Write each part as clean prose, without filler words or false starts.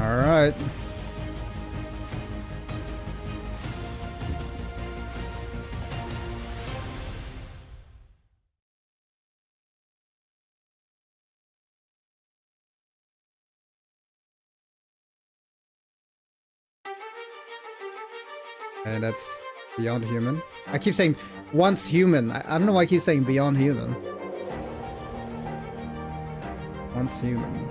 All right. And that's Beyond Human. I keep saying once human. I don't know why I keep saying Beyond Human. Once human.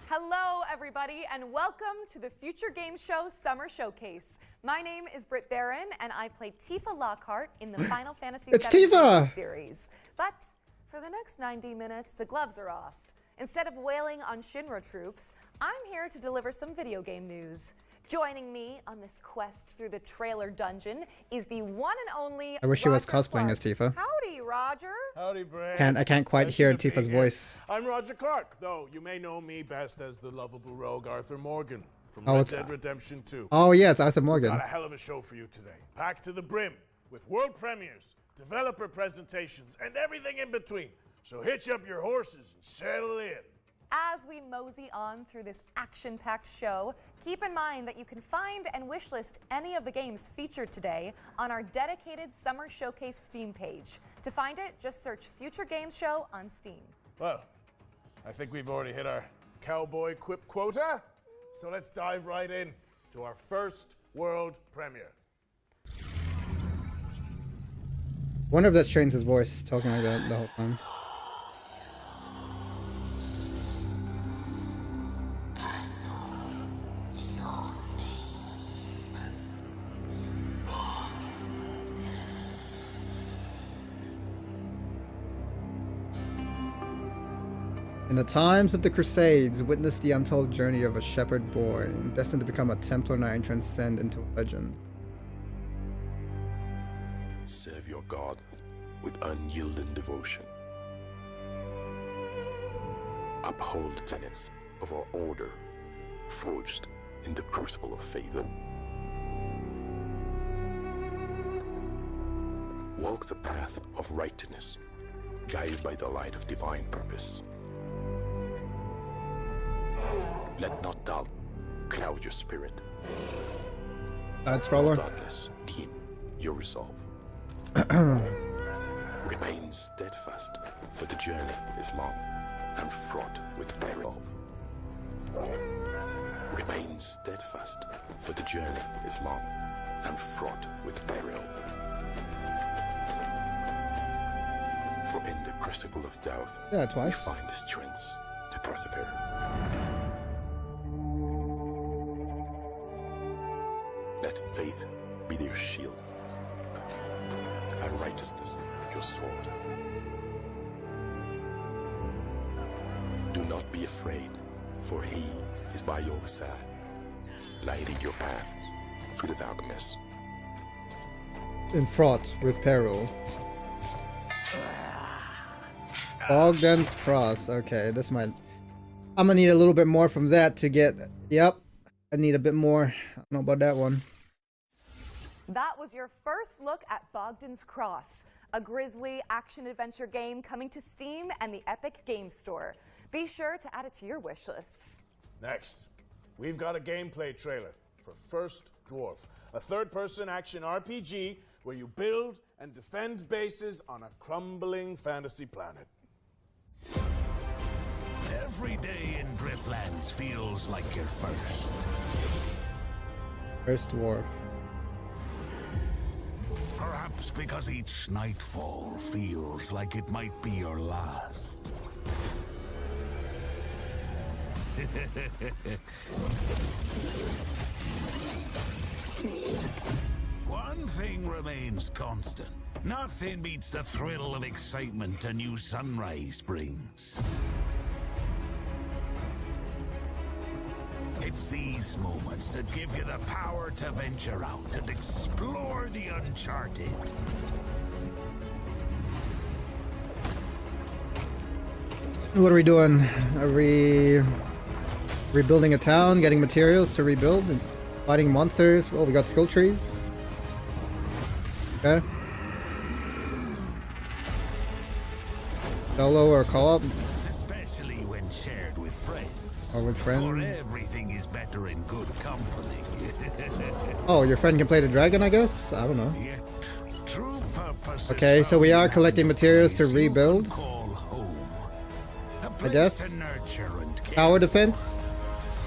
Hello, everybody, and welcome to the Future Game Show Summer Showcase. My name is Britt Barron, and I play Tifa Lockhart in the Final Fantasy VII series. But for the next 90 minutes, the gloves are off. Instead of wailing on Shinra troops, I'm here to deliver some video game news. Joining me on this quest through the trailer dungeon is the one and only I wish she was cosplaying as Tifa. Howdy, Roger. Howdy, Brad. I can't quite hear Tifa's voice. I'm Roger Clark, though you may know me best as the lovable rogue Arthur Morgan from Oh, Red it's Dead Redemption 2. Oh yeah, it's Arthur Morgan. Got a hell of a show for you today, packed to the brim with world premieres, developer presentations, and everything in between. So hitch up your horses and settle in. As we mosey on through this action-packed show, keep in mind that you can find and wishlist any of the games featured today on our dedicated Summer Showcase Steam page. To find it, just search Future Games Show on Steam. Well, I think we've already hit our cowboy quip quota, so let's dive right in to our first world premiere. Wonder if that's Trains' voice talking like that the whole time. In the times of the Crusades, witness the untold journey of a shepherd boy, destined to become a Templar Knight and transcend into a legend. Serve your God with unyielding devotion. Uphold the tenets of our order, forged in the crucible of faith. Walk the path of righteousness, guided by the light of divine purpose. Let not doubt cloud your spirit. Scroller. Darkness dim your resolve. Remain steadfast, for the journey is long and fraught with peril. Remain steadfast, for the journey is long and fraught with peril. For in the crucible of doubt, Yeah, twice. we find the strength to persevere. Let faith be your shield, and righteousness your sword. Do not be afraid, for he is by your side, lighting your path through the darkness. And fraught with peril. Bogdan's Cross. Okay, this might... I'm gonna need a little bit more from that to get... Yep, I need a bit more. I don't know about that one. That was your first look at Bogdan's Cross, a grisly action-adventure game coming to Steam and the Epic Games Store. Be sure to add it to your wish lists. Next, we've got a gameplay trailer for First Dwarf, a third-person action RPG where you build and defend bases on a crumbling fantasy planet. Every day in Driftlands feels like your first. First Dwarf. Perhaps because each nightfall feels like it might be your last. One thing remains constant. Nothing beats the thrill of excitement a new sunrise brings. It's these moments that give you the power to venture out and explore the uncharted. What are we doing? Are we rebuilding a town, getting materials to rebuild, and fighting monsters? Oh, we got skill trees. Okay. Solo or co-op? Especially when shared with friends. Or with For friends? everything is better in good company. Oh, your friend can play the dragon, I guess? I don't know. Yet, true purpose is Okay, so we found are in collecting a materials to place you rebuild. can call home. A I place guess. to nurture and care Tower for. defense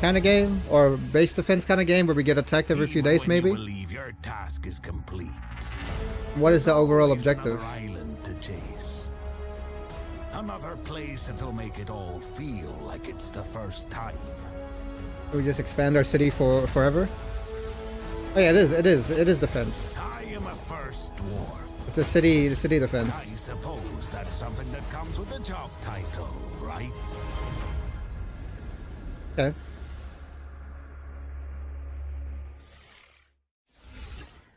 kind of game? Or base defense kind of game where we get attacked every few Even days, when maybe? you believe your task is complete. What is the overall Always objective? Another island to chase. Another place that'll make it all feel like it's the first time. We just expand our city forever? Oh yeah, it is defense. I am a first dwarf. It's a city I defense. suppose that's something that comes with the job title, right? Okay.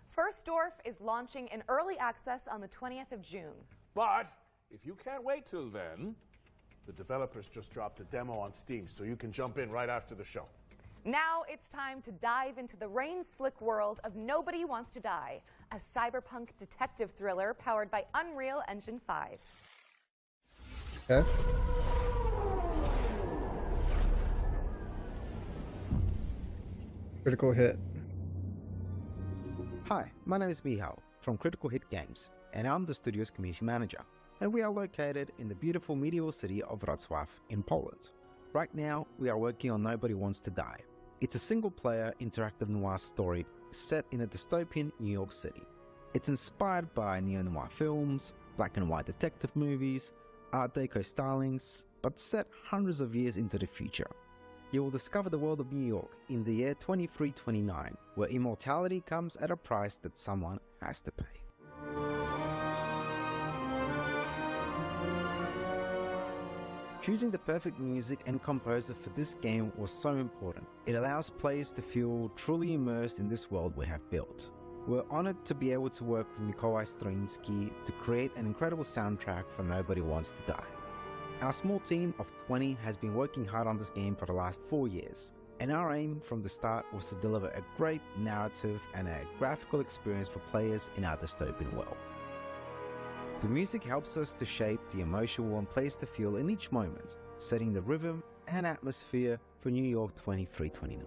First Dwarf is launching in early access on the 20th of June. But if you can't wait till then, the developers just dropped a demo on Steam, so you can jump in right after the show. Now it's time to dive into the rain-slick world of Nobody Wants to Die, a cyberpunk detective thriller powered by Unreal Engine 5. Okay. Critical hit. Hi, my name is Michał from Critical Hit Games, and I'm the studio's community manager, and we are located in the beautiful medieval city of Wrocław in Poland. Right now, we are working on Nobody Wants to Die. It's a single-player interactive noir story set in a dystopian New York City. It's inspired by neo-noir films, black and white detective movies, Art Deco stylings, but set hundreds of years into the future. You will discover the world of New York in the year 2329, where immortality comes at a price that someone has to pay. Choosing the perfect music and composer for this game was so important. It allows players to feel truly immersed in this world we have built. We're honored to be able to work with Mikołaj Stroiński to create an incredible soundtrack for Nobody Wants to Die. Our small team of 20 has been working hard on this game for the last 4 years, and our aim from the start was to deliver a great narrative and a graphical experience for players in our dystopian world. The music helps us to shape the emotion we want players to feel in each moment, setting the rhythm and atmosphere for New York 2329.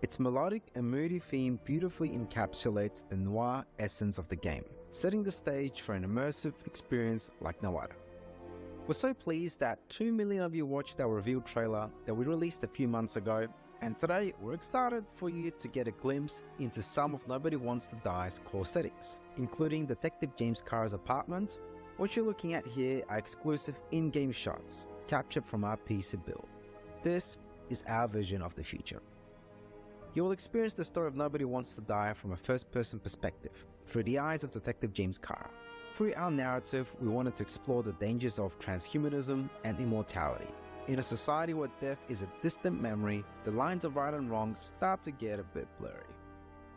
Its melodic and moody theme beautifully encapsulates the noir essence of the game, setting the stage for an immersive experience like no other. We're so pleased that 2 million of you watched our reveal trailer that we released a few months ago, and today we're excited for you to get a glimpse into some of Nobody Wants to Die's core settings, including Detective James Carr's apartment. What you're looking at here are exclusive in-game shots captured from our PC build. This is our vision of the future. You will experience the story of Nobody Wants to Die from a first-person perspective, through the eyes of Detective James Carr. Through our narrative, we wanted to explore the dangers of transhumanism and immortality. In a society where death is a distant memory, the lines of right and wrong start to get a bit blurry.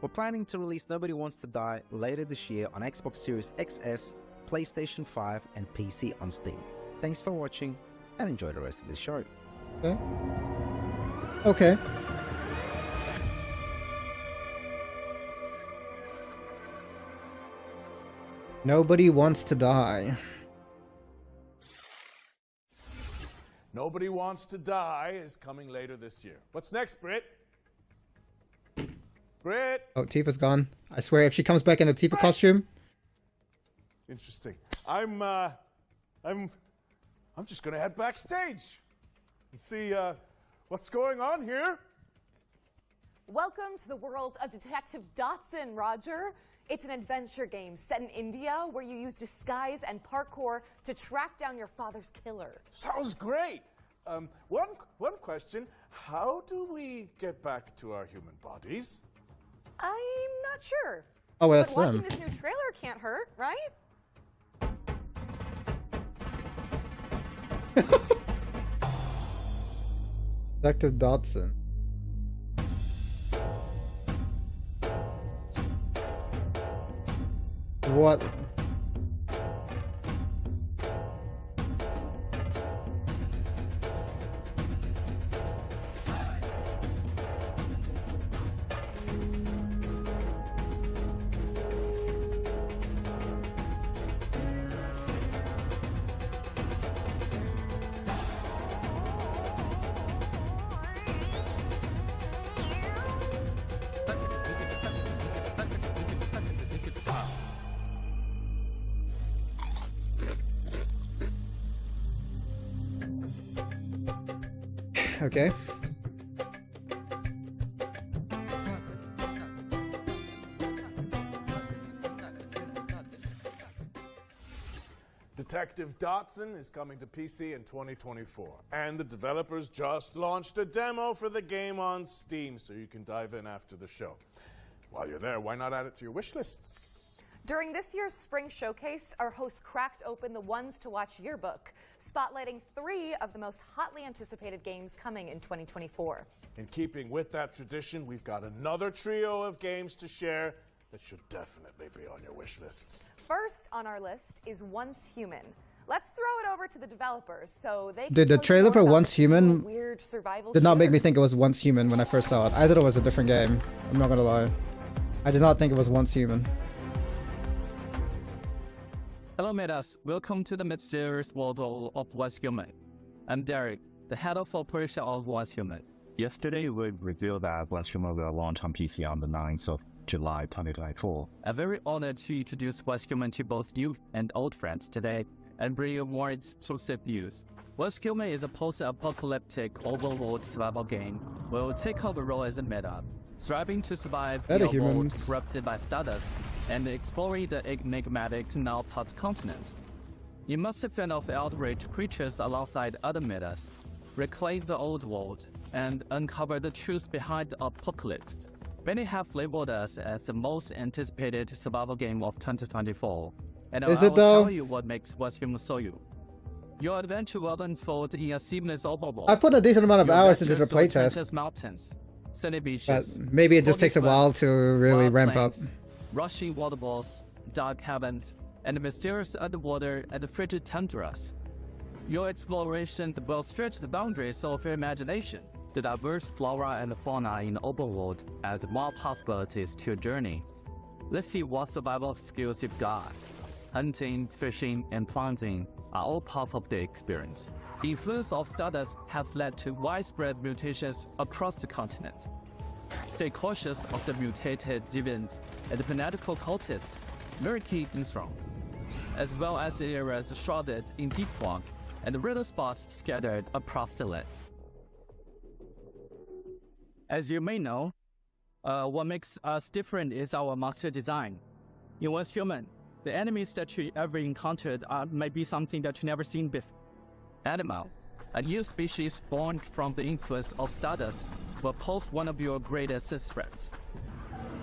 We're planning to release Nobody Wants to Die later this year on Xbox Series XS, PlayStation 5 and PC on Steam. Thanks for watching and enjoy the rest of the show. Okay. Okay. Nobody Wants to Die. Nobody Wants to Die is coming later this year. What's next, Britt? Britt! Oh, Tifa's gone. I swear, if she comes back in a Tifa costume. Interesting. I'm just gonna head backstage and see what's going on here. Welcome to the world of Detective Dotson, Roger. It's an adventure game set in India where you use disguise and parkour to track down your father's killer. Sounds great. One question: how do we get back to our human bodies? I'm not sure. Oh, well, But that's watching them. this new trailer can't hurt, right? Detective Dotson. What? Okay. Detective Dotson is coming to PC in 2024, and the developers just launched a demo for the game on Steam, so you can dive in after the show. While you're there, why not add it to your wish lists? During this year's Spring Showcase, our host cracked open the Ones to Watch yearbook, spotlighting 3 of the most hotly anticipated games coming in 2024. In keeping with that tradition, we've got another trio of games to share that should definitely be on your wish lists. First on our list is Once Human. Let's throw it over to the developers so they can Dude, the tell you trailer more for about Once this Human weird survival did not make shooter. me think it was Once Human when I first saw it. I thought it was a different game. I'm not gonna lie. I did not think it was Once Human. Hello, Metas. Welcome to the mysterious world of Once Human. I'm Derek, the head of operation of Once Human. Yesterday, we revealed that Once Human will launch on PC on the 9th of July 2024. I'm very honored to introduce Once Human to both new and old friends today and bring you more exclusive news. Once Human is a post-apocalyptic overworld survival game where we'll take over role as a meta, striving to survive in a world Humans. corrupted by stardust and exploring the enigmatic now part continent. You must fend off outraged creatures alongside other metas, reclaim the old world, and uncover the truth behind the apocalypse. Many have labeled us as the most anticipated survival game of 2024, and Is I it will though? tell you what makes Once Human so you. Your adventure will unfold in a seamless overworld. I put a decent amount of Your hours into the adventures through playtest, treacherous mountains, sunny but beaches, maybe it just foggy takes a while cliffs, to really wild ramp up. plains, rushing waterfalls, dark caverns, and mysterious underwater and frigid tundras. Your exploration will stretch the boundaries of your imagination. The diverse flora and fauna in the open world add more possibilities to your journey. Let's see what survival skills you've got. Hunting, fishing, and planting are all part of the experience. The influence of stardust has led to widespread mutations across the continent. Stay cautious of the mutated deviants and fanatical cultists lurking in strongholds, as well as the areas shrouded in deep fog and riddle spots scattered across the land. As you may know, what makes us different is our monster design. In Once Human, the enemies that you ever encountered may be something that you never seen before. Animal, a new species born from the influence of stardust, will pose one of your greatest threats.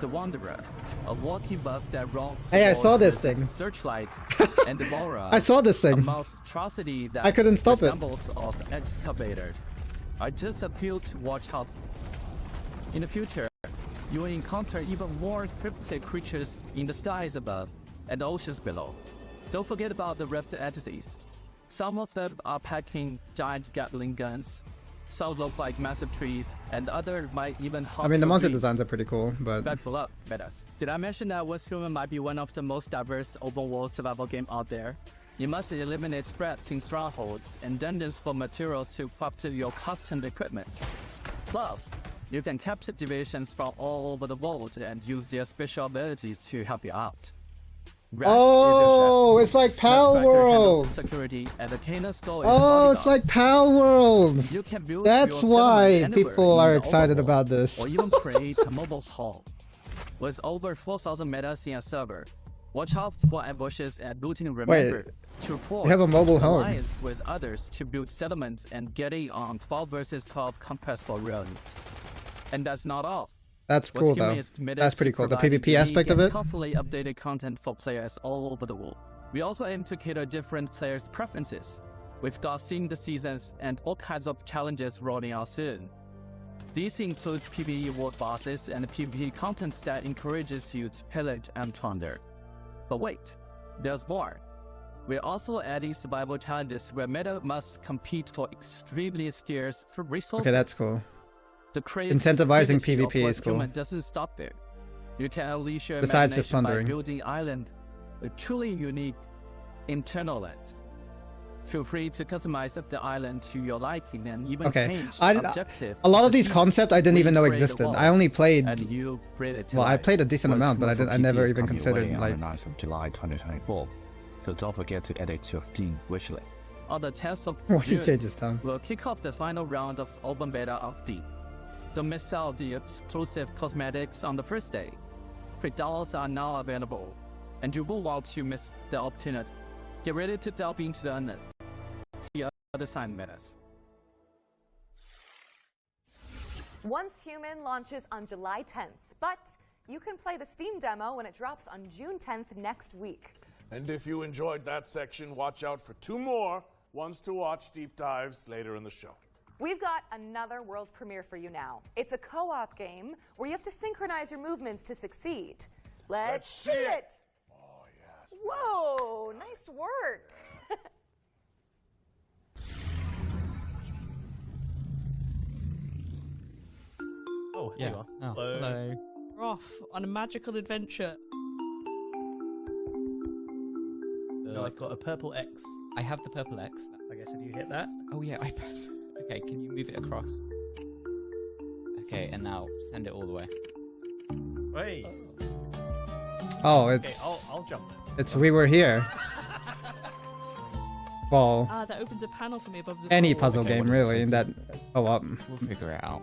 The Wanderer, a walking buff that roams Hey, I saw this with thing. Searchlight, and Devourer, I saw this a thing. monstrosity that I couldn't stop it. resembles of excavator. I just appeal to watch out. In the future, you will encounter even more cryptic creatures in the skies above and the oceans below. Don't forget about the rift entities. Some of them are packing giant Gatling guns. Some look like massive trees, and others might even haunt I mean, the your monster dreams. designs are pretty cool, but Buckle up, Metas. Did I mention that Once Human might be one of the most diverse open-world survival game out there? You must eliminate spreads in strongholds and dungeons for materials to craft your custom equipment. Plus, you can capture divisions from all over the world and use their special abilities to help you out. Rex oh, is it's like your chef. Pal Nutcracker handles World. security, and the Cannon Skull is Oh, the it's bodyguard. like Pal World. You can build That's your why settlement anywhere people in are the excited overworld, about this. or even create a mobile hall. With over 4,000 metas in a server, watch out for ambushes and looting. Remember to report have a mobile home. alliance with others to build settlements and getting on 12 versus 12 compressible round. And that's not all. That's Once cool Human though. is committed That's pretty to cool. The providing PvP aspect of unique it. and constantly updated content for players all over the world. We also aim to cater different players' preferences. We've got themed seasons and all kinds of challenges rolling out soon. These include PvE world bosses and PvP content that encourages you to pillage and plunder. But wait, there's more. We're also adding survival challenges where meta must compete for extremely scarce resources. Okay, that's cool. The Incentivizing creativity of PvP is Once cool. Human doesn't stop there. You can unleash your Besides just imagination by plundering. building island, a truly unique internal land. Feel free to customize the island to your liking and even Okay, change I- objective. A lot of the these season. concepts I didn't We even know create a existed. world, I only played. and you create it to Well, I life. played a decent Once amount, but Human for I PC never is even coming considered away like. on the 9th of July 2024. So don't forget to add it to your Steam wishlist. on the 10th of Why he June, change his tongue? we'll kick off the final round of open beta of Deep. Don't miss out the exclusive cosmetics on the first day. Free downloads are now available, and you won't want to miss the opportunity. Get ready to delve into the unknown. See you other sign minutes. Once Human launches on July 10th, but you can play the Steam demo when it drops on June 10th next week. And if you enjoyed that section, watch out for 2 more ones to watch deep dives later in the show. We've got another world premiere for you now. It's a co-op game where you have to synchronize your movements to succeed. Let's see it! Oh, yes. Whoa, nice work. Oh, here you are. Oh, hello. We're off on a magical adventure. No, I've got a purple X. I have the purple X. I guess if you hit that. Oh yeah, I press. Okay, can you move it across? Okay, and now send it all the way. Wait. Oh, Okay, it's I'll jump then. it's we were here. Well, Ah, that opens a panel for me above the any ball. puzzle Okay, game what does it really say? that co-op. We'll figure it out.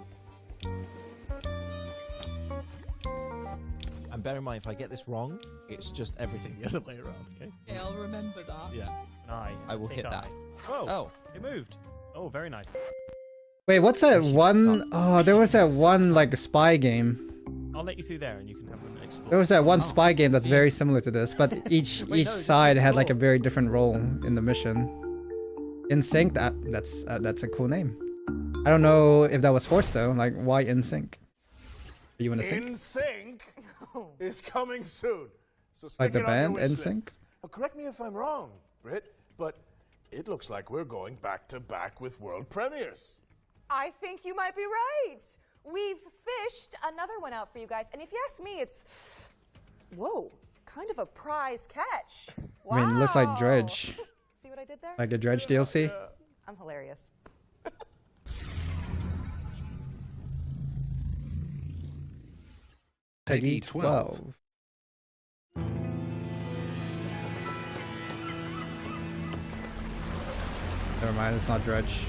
And bear in mind, if I get this wrong, it's just everything the other way around, okay? Okay, I'll remember that. Yeah. Nice. I will hit that. Oh, Oh, it moved. Oh, very nice. Wait, what's that should one? Oh, there was that one like spy game. I'll let you through there and you can have an explore. There was that one Oh. spy game that's very similar to this, but each Wait, each no, just side had like a explore. very different role in the mission. In Sync, that's a cool name. I don't know if that was forced though. Like, why In Sync? Are you in a sync? In Sync is coming soon. So stick Like the it on your band, wish NSYNC? lists. Well, correct me if I'm wrong, Britt, but it looks like we're going back to back with world premieres. I think you might be right. We've fished another one out for you guys, and if you ask me, it's, whoa, kind of a prize catch. Wow. I mean, it looks like Dredge, See what I did there? like a Dredge DLC. I'm hilarious. Peggy 12. Never mind, it's not Dredge.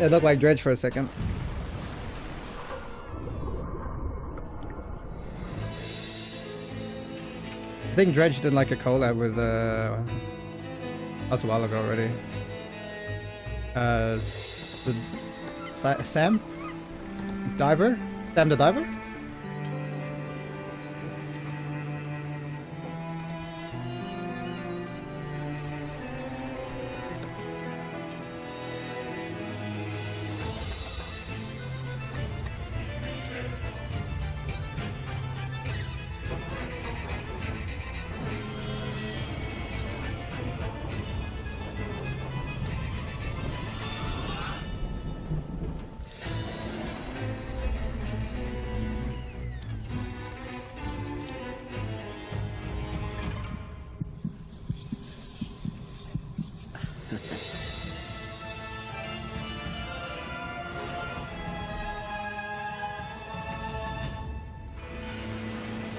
It looked like Dredge for a second. I think Dredge did like a collab with that's a while ago already. Sam Diver? Sam the Diver?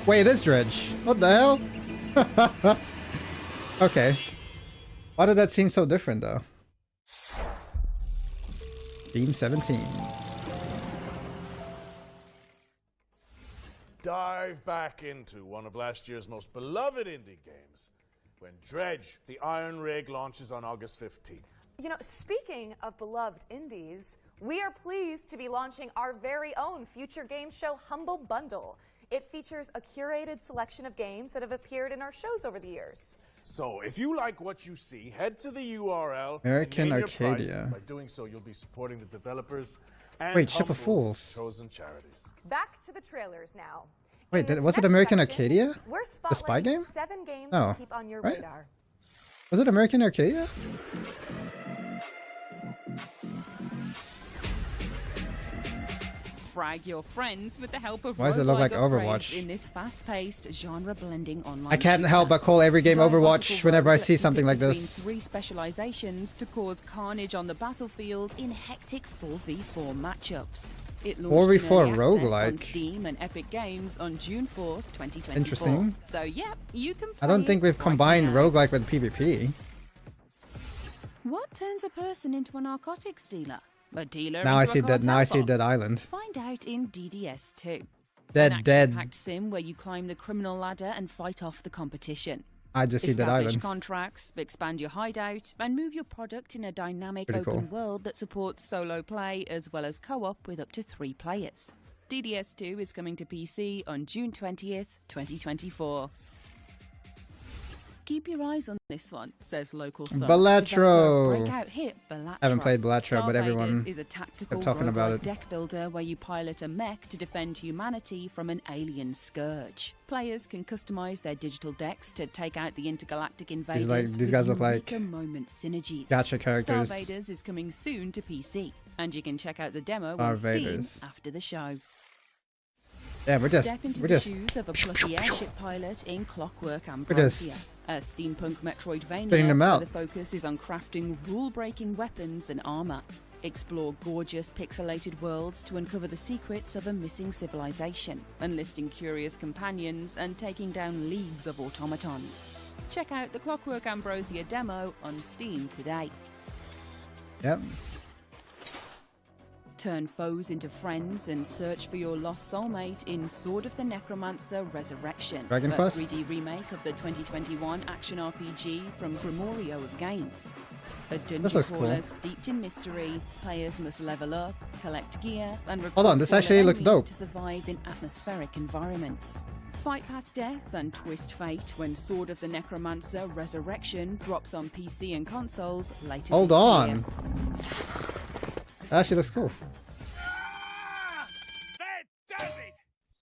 Wait, it is Dredge. What the hell? Okay. Why did that seem so different though? Team 17. Dive back into one of last year's most beloved indie games when Dredge, the Iron Rig, launches on August 15th. You know, speaking of beloved indies, we are pleased to be launching our very own future game show Humble Bundle. It features a curated selection of games that have appeared in our shows over the years. So if you like what you see, head to the URL American and name your price. Arcadia. By doing so, you'll be supporting the developers and Wait, Ship of Humble's Fools. chosen charities. Back to the trailers now. Wait, In this was it next American section, Arcadia? We're The spy spotlighting game? 7 games Oh, to keep on your right? radar. Was it American Arcadia? Frag your friends with the help of Why does it look like roguelike upgrades Overwatch? in this fast-paced, genre-blending online I can't shooter. help but call every game Drive Overwatch multiple whenever I rogues see lets you something pick like between this. 3 specializations to cause carnage on the battlefield in hectic 4v4 matchups. It launched 4v4 in early access on roguelike. Steam and Epic Games on June 4th, 2024. Interesting. So yep, you can I don't play think we've right combined now. roguelike with PvP. What turns a person into a narcotics dealer? A dealer Now I into a see that. Now I see cartel Dead boss? Island. Find out in DDS2. Dead, An dead. action-packed sim where you climb the criminal ladder and fight off the competition. I just see Dead Establish Island. contracts, expand your hideout, and move your product in a dynamic Pretty open cool. world that supports solo play as well as co-op with up to 3 players. DDS2 is coming to PC on June 20th, 2024. Keep your eyes on this one, says local thug. Balatro. Developer Breakout hit Balatro. I haven't played Balatro, but everyone Starfighters is a tactical kept talking about roguelike it. deck builder where you pilot a mech to defend humanity from an alien scourge. Players can customize their digital decks to take out the intergalactic invaders. these guys look like Eureka moment synergies. gacha characters. Starvaders is coming soon to PC, and you can check out the demo Our on Steam Vaders. after the show. Yeah, we're just Step into we're the just shoes of a plucky airship pilot in Clockwork We're Ambrosia, just a steampunk Metroidvania spitting them where out. the focus is on crafting rule-breaking weapons and armor. Explore gorgeous pixelated worlds to uncover the secrets of a missing civilization, enlisting curious companions and taking down leagues of automatons. Check out the Clockwork Ambrosia demo on Steam today. Yep. Turn foes into friends and search for your lost soulmate in Sword of the Necromancer Resurrection, Dragon a Quest? 3D remake of the 2021 action RPG from Grimorio of Games. A dungeon looks crawler cool. steeped in mystery, players must level up, collect gear, and Hold on, recruit this fallen actually looks enemies dope. to survive in atmospheric environments. Fight past death and twist fate when Sword of the Necromancer Resurrection drops on PC and consoles later Hold this on. year. That actually looks cool.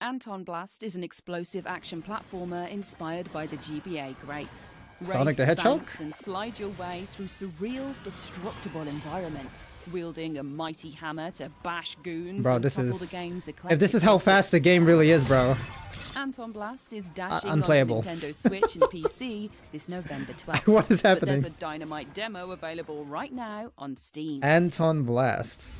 Anton Blast is an explosive action platformer inspired by the GBA greats. Sonic the Race, Hedgehog? bounce, and slide your way through surreal, destructible environments, wielding a mighty hammer to bash goons Bro, and this topple is the game's if this is eclectic how concepts. fast the game really is, bro. Anton Blast is dashing unplayable. onto Nintendo Switch and PC this November 12th. What is But there's happening? a dynamite demo available right now on Steam. Anton Blast.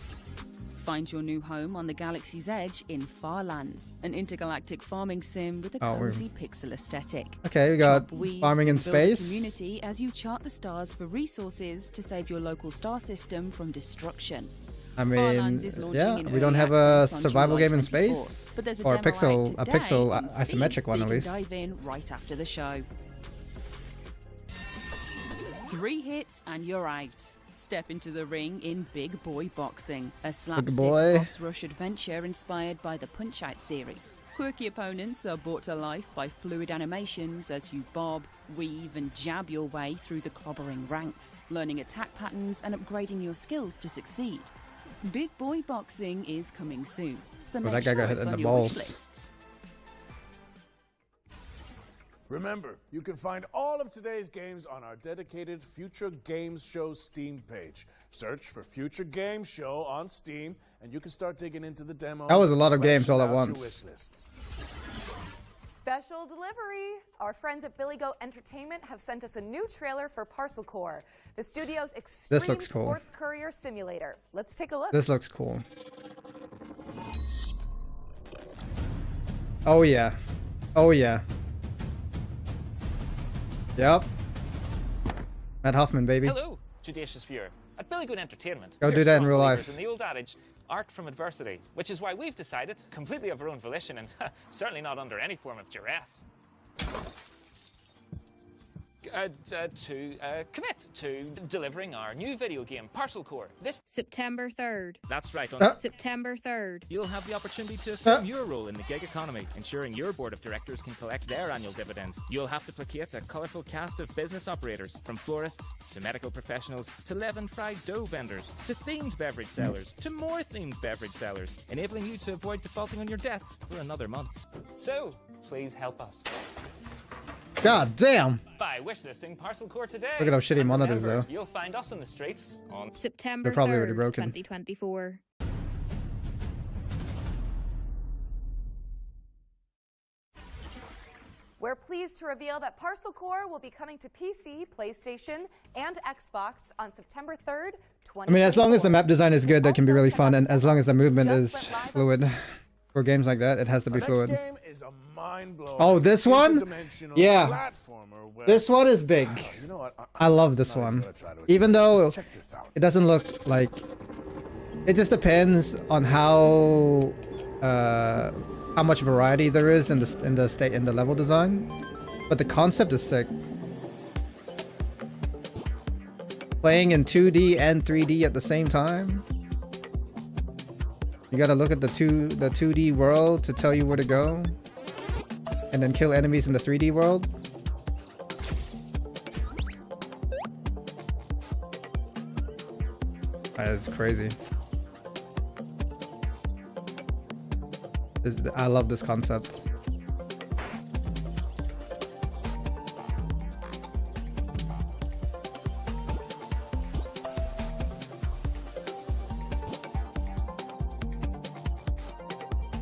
Find your new home on the galaxy's edge in Farlands, an intergalactic farming sim with a Oh, we're- cozy pixel aesthetic. Okay, we got Chop weeds farming in and build a space. community as you chart the stars for resources to save your local star system from destruction. I mean, Farlands is launching yeah, in we don't early have a access on survival July game in 24th, space, but there's a or demo out a today pixel on Steam, isometric so one you at can least. dive in right after the show. 3 hits and you're out. Step into the ring in Big Boy Boxing, a slapstick Boy. boss rush adventure inspired by the Punch-Out series. Quirky opponents are brought to life by fluid animations as you bob, weave and jab your way through the clobbering ranks, learning attack patterns and upgrading your skills to succeed. Big Boy Boxing is coming soon, so Well, make that guy sure got hit it's in on the your wish balls. lists. Remember, you can find all of today's games on our dedicated Future Games Show Steam page. Search for Future Games Show on Steam, and you can start digging into the demos. That was a lot of and games all at fleshing out your once. wish lists. Special delivery! Our friends at Billy Goat Entertainment have sent us a new trailer for Parcel Core, the studio's extreme looks cool. sports courier simulator. Let's take a look. This looks cool. Oh yeah. Oh yeah. Yep. Matt Hoffman, baby. Hello, judicious viewer. At Billy Goat Entertainment, Go we're do that in strong real believers life. in the old adage, art from adversity, which is why we've decided, completely of our own volition and certainly not under any form of duress, to commit to delivering our new video game, Parcel Core. This September 3rd. That's right. September 3rd. You'll have the opportunity to assume your role in the gig economy, ensuring your board of directors can collect their annual dividends. You'll have to placate a colourful cast of business operators, from florists to medical professionals to leaven fried dough vendors to themed beverage sellers to more themed beverage sellers, enabling you to avoid defaulting on your debts for another month. So, please help us. God damn. By wishlisting Parcel Core today. Look at those shitty And monitors, remember, though. You'll find us on the streets on September They're probably 3rd, already broken. 2024. We're pleased to reveal that Parcel Core will be coming to PC, PlayStation, and Xbox on September 3rd, 2024. I mean, as long as the map design is good, that can be really fun, and as long as the movement is fluid. For games like that, it has to be Our fluid. next game is a mind-blowing, Oh, this one? interdimensional Yeah. platformer where- This one is big. You know what? I love this one. Even though it doesn't look like... It just depends on how much variety there is in the level design. But the concept is sick. Playing in 2D and 3D at the same time. You gotta look at the 2D world to tell you where to go. And then kill enemies in the 3D world. That is crazy. I love this concept.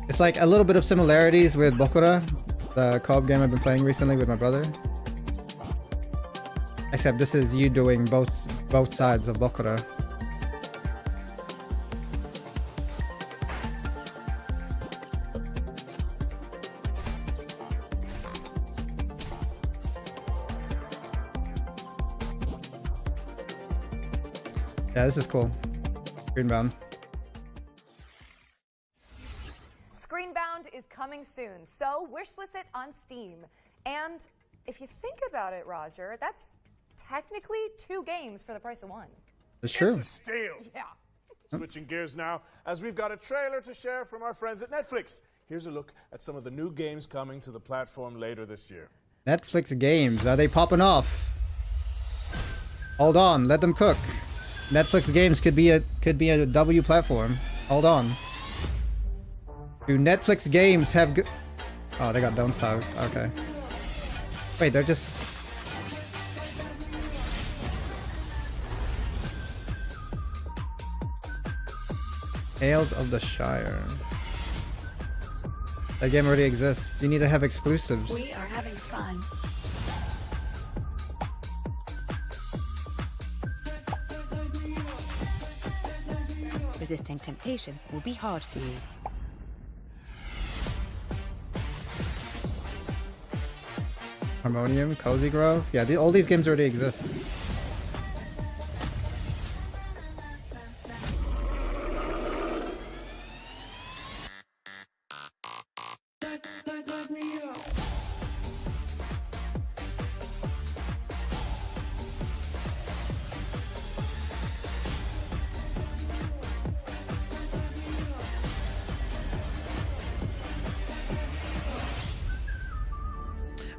It's like a little bit of similarities with Bokura, the co-op game I've been playing recently with my brother. Except this is you doing both sides of Bokura. Yeah, this is cool. Screenbound. Screenbound is coming soon, so wishlist it on Steam. And if you think about it, Roger, that's technically 2 games for the price of 1. It's true. It's a steal. Yeah. Switching gears now, as we've got a trailer to share from our friends at Netflix. Here's a look at some of the new games coming to the platform later this year. Netflix games, are they popping off? Hold on, let them cook. Netflix games could be a W platform. Hold on. Do Netflix games have good? Oh, they got Don't Starve. Okay. Wait, they're just. Tales of the Shire. That game already exists. You need to have exclusives. We are having fun. Resisting temptation will be hard for you. Harmonium, Cozy Grove. Yeah, all these games already exist.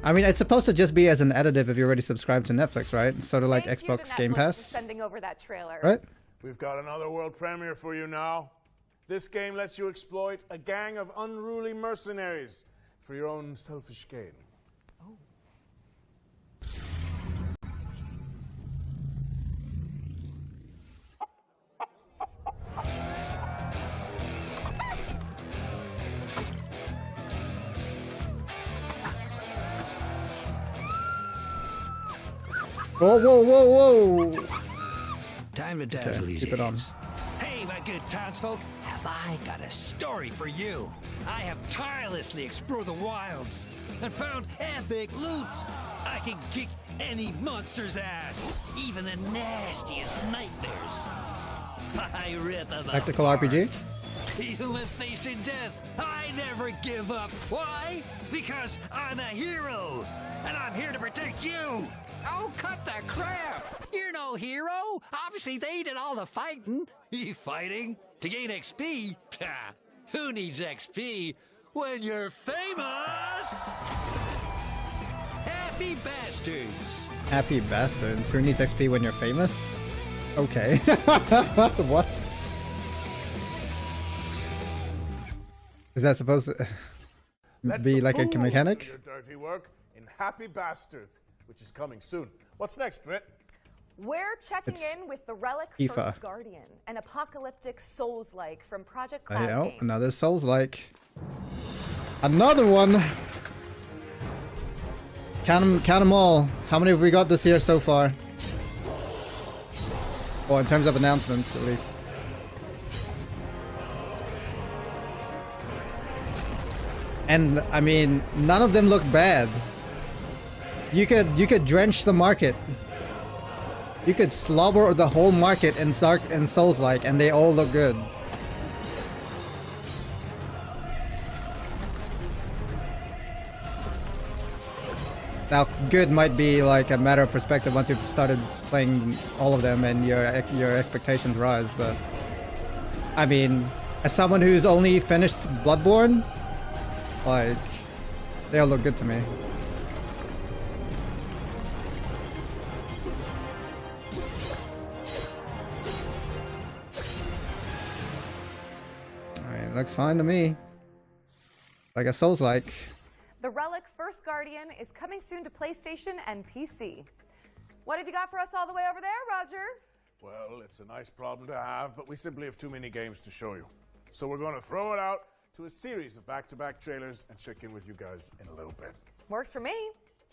I mean, it's supposed to just be as an additive if you're already subscribed to Netflix, right? Sort of like Xbox Game Pass. Sending over that trailer. Right? We've got another world premiere for you now. This game lets you exploit a gang of unruly mercenaries for your own selfish gain. Whoa, whoa, whoa, whoa! Time to dazzle these keep it on. idiots. Hey, my good townsfolk, have I got a story for you? I have tirelessly explored the wilds and found epic loot. I can kick any monster's ass, even the nastiest nightmares. I rip them Tactical apart. RPG? Even when facing death, I never give up. Why? Because I'm a hero, and I'm here to protect you. Oh, cut the crap! You're no hero. Obviously, they did all the fighting. You fighting to gain XP? Ha! Who needs XP when you're famous? Happy bastards! Happy bastards. Who needs XP when you're famous? Okay. What? Is that supposed to be like a mechanic? Your dirty work in Happy Bastards, which is coming soon. What's next, Britt? We're checking in with the Relic Aoife. First Guardian, an apocalyptic Souls-like from Project Cloud Oh, Games. another Souls-like. Another one! Count them all. How many have we got this year so far? Well, in terms of announcements, at least. And I mean, none of them look bad. You could drench the market. You could slobber the whole market in Dark and Souls-like, and they all look good. Now, good might be like a matter of perspective once you've started playing all of them and your expectations rise, but I mean, as someone who's only finished Bloodborne, like, they all look good to me. Alright, looks fine to me. Like a Souls-like. The Relic First Guardian is coming soon to PlayStation and PC. What have you got for us all the way over there, Roger? Well, it's a nice problem to have, but we simply have too many games to show you. So we're going to throw it out to a series of back-to-back trailers and check in with you guys in a little bit. Works for me.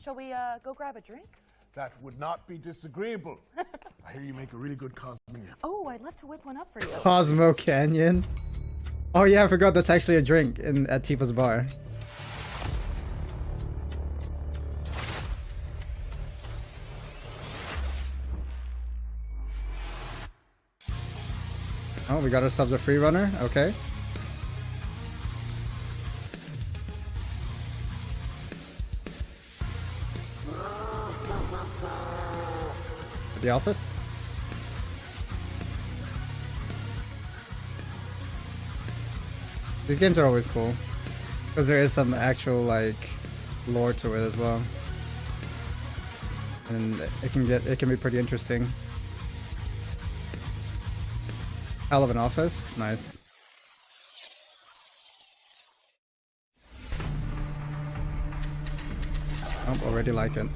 Shall we go grab a drink? That would not be disagreeable. I hear you make a really good Cosmo. Oh, I'd love to whip one up for you. Cosmo Canyon. Oh yeah, I forgot that's actually a drink at Tifa's bar. Oh, we got ourselves a free runner. Okay. The office. These games are always cool because there is some actual like lore to it as well, and it can be pretty interesting. Hell of an office, nice. Oh, already like it.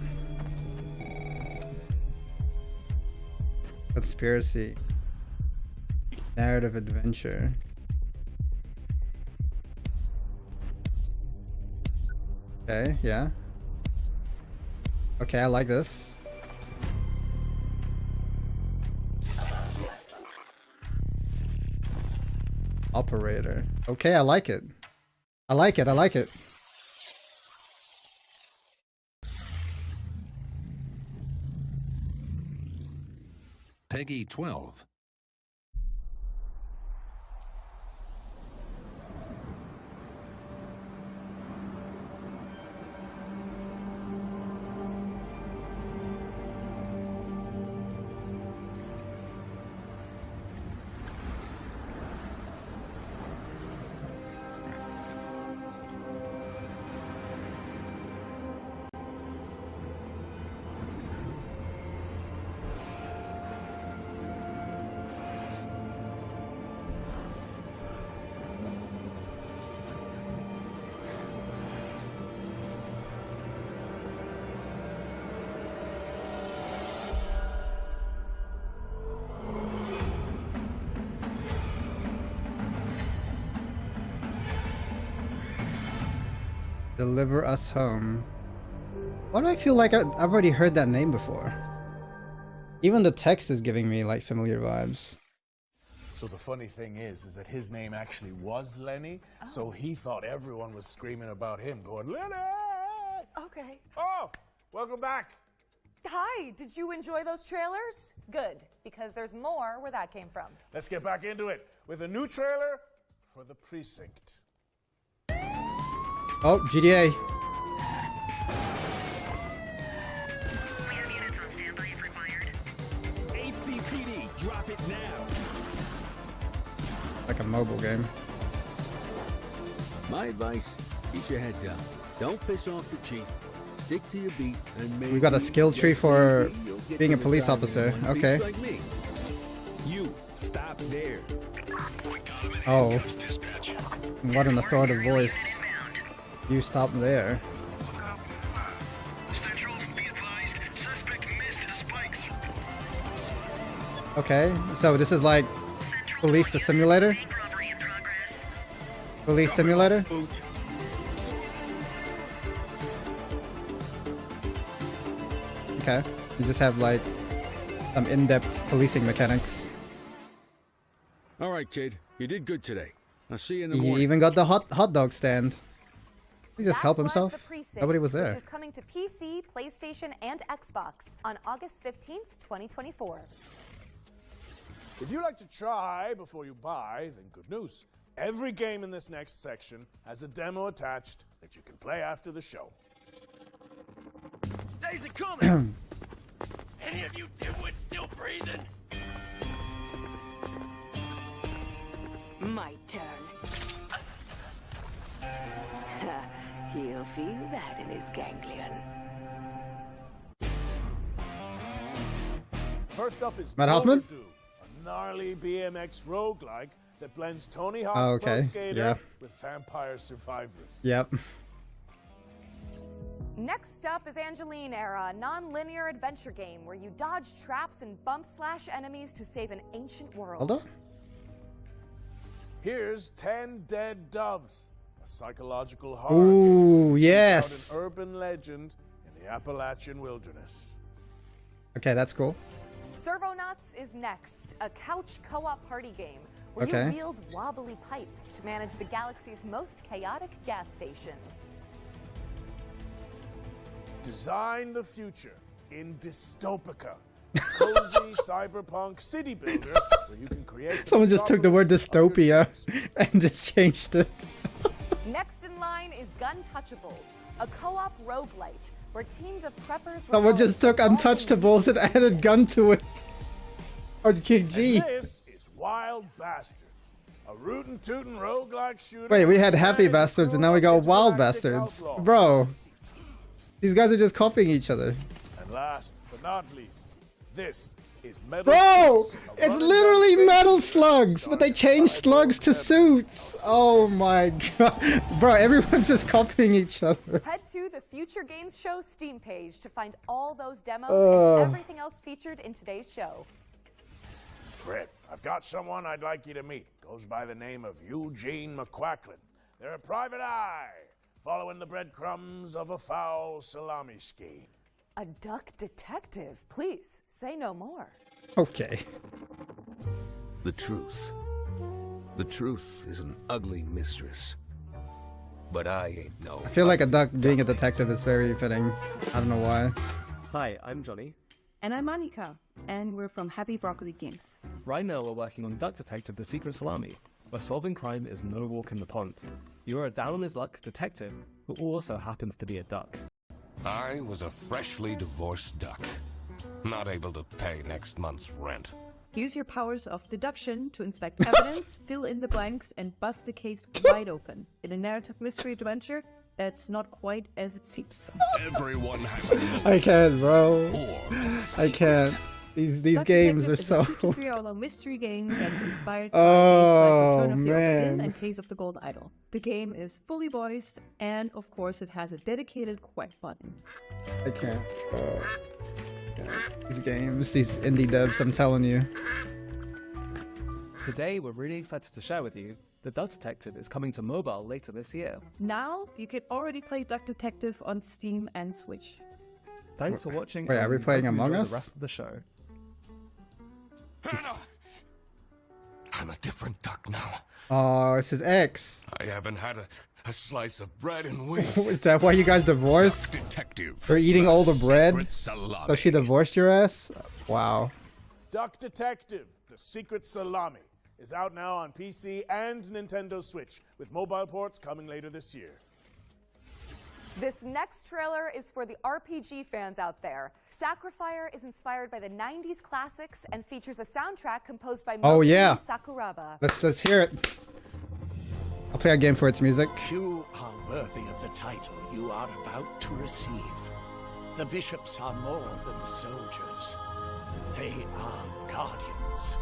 Conspiracy. Narrative adventure. Okay, yeah. Okay, I like this. Operator. Okay, I like it. I like it, I like it. Peggy 12. Deliver Us Home. Why do I feel like I've already heard that name before? Even the text is giving me like familiar vibes. So the funny thing is that his name actually was Lenny, so he thought everyone was screaming about him, going, Lenny! Okay. Oh, welcome back. Hi, did you enjoy those trailers? Good, because there's more where that came from. Let's get back into it with a new trailer for The Precinct. Oh, GTA. ACPD, drop it now. Like a mobile game. My advice, keep your head down. Don't piss off the chief. Stick to your beat and maybe We got a skill tree for being a police officer. Okay. like me. You, stop there. Oh. What an authoritative voice. You stop there. Okay, so this is like Police the Simulator? Police Simulator? Okay, you just have like some in-depth policing mechanics. All right, kid. You did good today. I'll see you in the You morning. even got the hot dog stand. He just help himself? The Precinct, Nobody was there. Which is coming to PC, PlayStation, and Xbox on August 15th, 2024. If you like to try before you buy, then good news. Every game in this next section has a demo attached that you can play after the show. Days are coming! Any of you dimwits still breathing? My turn. He'll feel that in his ganglion. First up is Matt Hoffman? Overdue, a gnarly BMX roguelike that blends Tony Hawk's Pro Skater with Vampire Survivors. Yep. Next up is Angeline Era, a non-linear adventure game where you dodge traps and bump/slash enemies to save an ancient world. Hold on. Here's 10 Dead Doves, a psychological horror Ooh, game yes. about an urban legend in the Appalachian wilderness. Okay, that's cool. Servonauts is next, a couch co-op party game where Okay. you wield wobbly pipes to manage the galaxy's most chaotic gas station. Design the future in Dystopica, a cozy cyberpunk city builder where you can create. Someone just took the word dystopia and just changed it. Next in line is Gun Touchables, a co-op roguelite where teams of preppers. Someone just took Untouchables and added gun to it. Or King G. And this is Wild Bastards, a rootin' tootin' roguelike shooter. Wait, we had Happy Bastards and now we got Wild Bastards. Bro. These guys are just copying each other. And last but not least, this is Metal Bro! Slugs, a It's run-and-gun literally space Metal shooter Slugs, but they changed slugs to suits. Oh my god. Bro, everyone's just copying each other. Head to the Future Games Show Steam page to find all those demos Ugh. and everything else featured in today's show. Brett, I've got someone I'd like you to meet. Goes by the name of Eugene McQuacklin. They're a private eye, following the breadcrumbs of a foul salami scheme. A duck detective. Please, say no more. Okay. The truth. The truth is an ugly mistress. But I ain't no. I feel like a duck being a detective is very fitting. I don't know why. Hi, I'm Johnny. And I'm Monica, and we're from Happy Broccoli Games. Right now we're working on Duck Detective The Secret Salami, where solving crime is no walk in the pond. You are a down-on-his-luck detective who also happens to be a duck. I was a freshly divorced duck, not able to pay next month's rent. Use your powers of deduction to inspect evidence, fill in the blanks, and bust the case wide open in a narrative mystery adventure that's not quite as it seems. Everyone has a motive. I can't, bro. Or a I can't. These Duck games Detective are is so. a 2-to-3-hour mystery game that's inspired by Oh, games like Return of the Obra Dinn man. and Case of the Gold Idol. The game is fully voiced, and of course it has a dedicated quack button. I can't. These games, these indie devs, I'm telling you. Today we're really excited to share with you that Duck Detective is coming to mobile later this year. Now, you can already play Duck Detective on Steam and Switch. Thanks for watching. Wait, are we and playing hope you Among enjoy Us? The rest of the show. I'm a different duck now. Oh, it's his ex. I haven't had a slice of bread in weeks. Is that why you guys divorced? Detective. For eating all the bread? Secret salami. So she divorced your ass? Wow. Duck Detective, The Secret Salami, is out now on PC and Nintendo Switch, with mobile ports coming later this year. This next trailer is for the RPG fans out there. Sacrifier is inspired by the 90s classics and features a soundtrack composed by Oh, Motoki yeah. Sakuraba. Let's hear it. I'll play a game for its music. You are worthy of the title you are about to receive. The bishops are more than soldiers. They are guardians.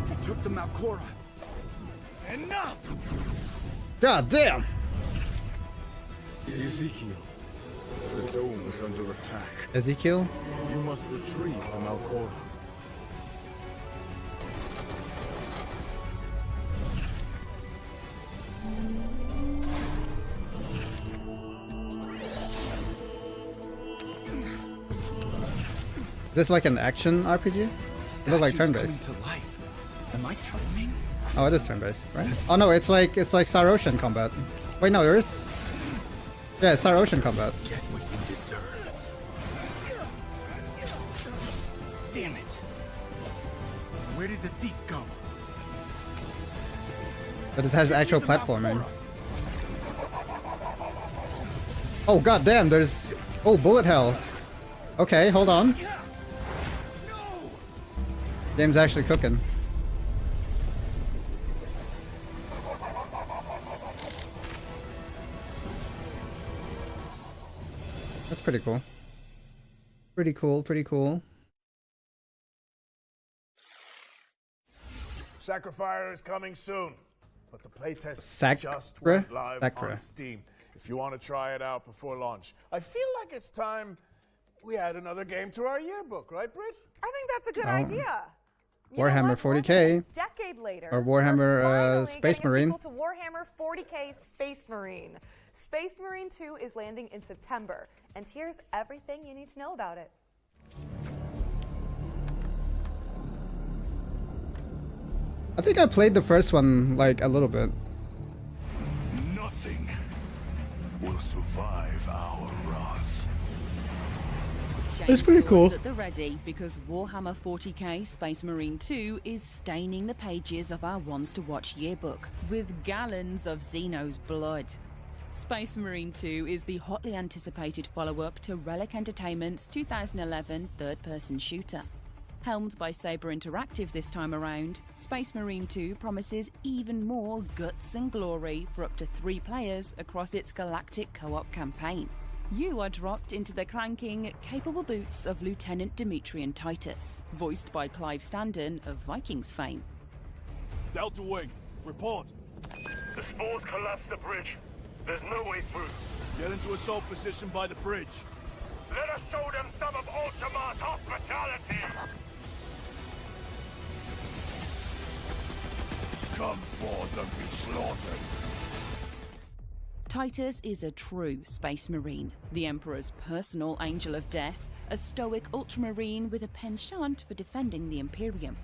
He took the Malcora. Enough! God damn! Ezekiel, the dome is under attack. Ezekiel? You must retrieve the Malcora. Is this like an action RPG? It looks like turn-based. Coming to life. Am I dreaming? Oh, it is turn-based, right? Oh no, it's like Star Ocean combat. Wait, no, there's... Yeah, Star Ocean combat. Get what you deserve. Damn it. Where did the thief go? But it has actual platforming. Oh god damn, there's... Oh, bullet hell. Okay, hold on. Game's actually cooking. That's pretty cool. Pretty cool, pretty cool. Sacrifier is coming soon, but the playtest just Sacra? went live Sacra. on Steam. If you want to try it out before launch, I feel like it's time we add another game to our yearbook, right, Britt? I think that's a good Oh. idea. You know Warhammer what? 40k. A decade later, Or Warhammer we're Space getting a Marine. sequel to Warhammer 40k Space Marine. Space Marine 2 is landing in September, and here's everything you need to know about it. I think I played the first one like a little bit. Nothing will survive our wrath. It's pretty cool. At the ready because Warhammer 40k Space Marine 2 is staining the pages of our Ones to Watch yearbook with gallons of Xeno's blood. Space Marine 2 is the hotly anticipated follow-up to Relic Entertainment's 2011 third-person shooter. Helmed by Saber Interactive this time around, Space Marine 2 promises even more guts and glory for up to 3 players across its galactic co-op campaign. You are dropped into the clanking, capable boots of Lieutenant Demetrian Titus, voiced by Clive Standen of Vikings fame. Delta Wing, report. The spores collapsed the bridge. There's no way through. Get into assault position by the bridge. Let us show them some of Ultima's hospitality! Come forth and be slaughtered. Titus is a true Space Marine, the Emperor's personal angel of death, a stoic ultramarine with a penchant for defending the Imperium.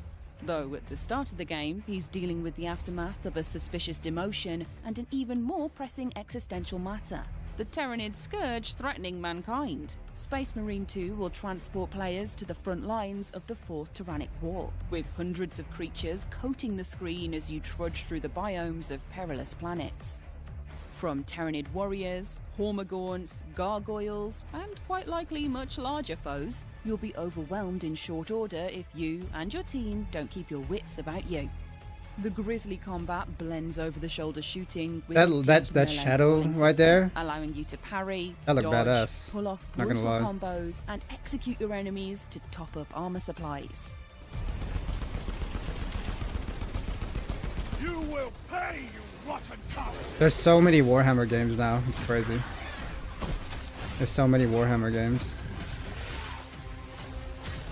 Though at the start of the game, he's dealing with the aftermath of a suspicious demotion and an even more pressing existential matter: the Tyranid scourge threatening mankind. Space Marine 2 will transport players to the front lines of the Fourth Tyrannic War, with hundreds of creatures coating the screen as you trudge through the biomes of perilous planets. From Tyranid warriors, Hormagaunts, gargoyles, and quite likely much larger foes, you'll be overwhelmed in short order if you and your team don't keep your wits about you. The grisly combat blends over-the-shoulder shooting with That shadow right there, allowing you to parry, that looked dodge, badass. pull off Not gonna brutal lie. combos, and execute your enemies to top up armor supplies. You will pay, you rotten cowards! There's so many Warhammer games now. It's crazy. There's so many Warhammer games.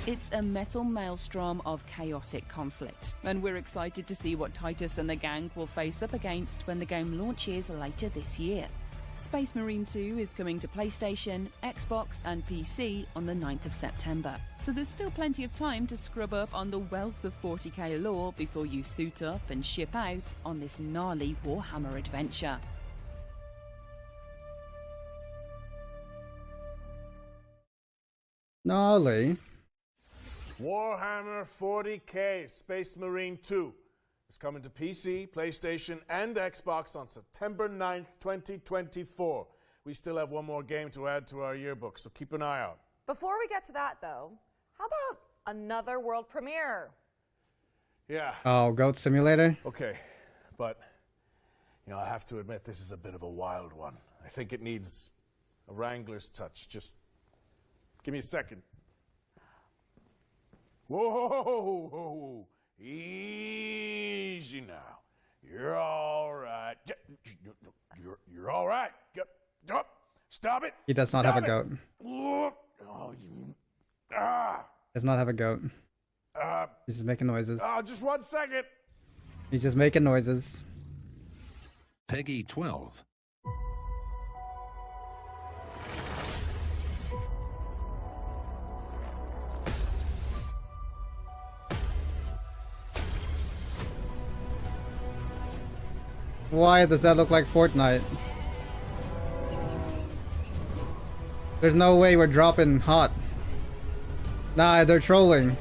It's a metal maelstrom of chaotic conflict, and we're excited to see what Titus and the gang will face up against when the game launches later this year. Space Marine 2 is coming to PlayStation, Xbox and PC on the 9th of September, so there's still plenty of time to scrub up on the wealth of 40k lore before you suit up and ship out on this gnarly Warhammer adventure. Gnarly. Warhammer 40k Space Marine 2 is coming to PC, PlayStation, and Xbox on September 9th, 2024. We still have one more game to add to our yearbook, so keep an eye out. Before we get to that, though, how about another world premiere? Yeah. Oh, Goat Simulator? Okay, but, you know, I have to admit this is a bit of a wild one. I think it needs a Wrangler's touch. Just give me a second. Whoa, easy now. You're all right. You're all right. Stop it. He does not have a goat. Oh, Does not have a goat. He's just making noises. Just 1 second. He's just making noises. Peggy 12. Why does that look like Fortnite? There's no way we're dropping hot. Nah, they're trolling.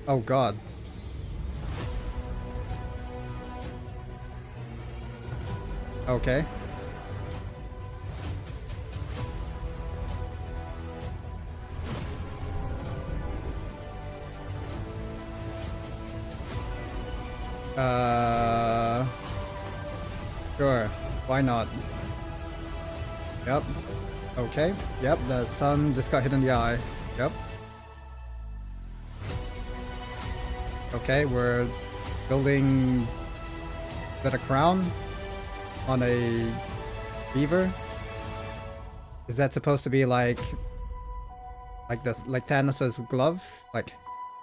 Oh god. Okay. Sure. Why not? Yep. Okay. Yep, the sun just got hit in the eye. Yep. Okay, we're building... Is that a crown? On a beaver? Is that supposed to be like Thanos' glove? Like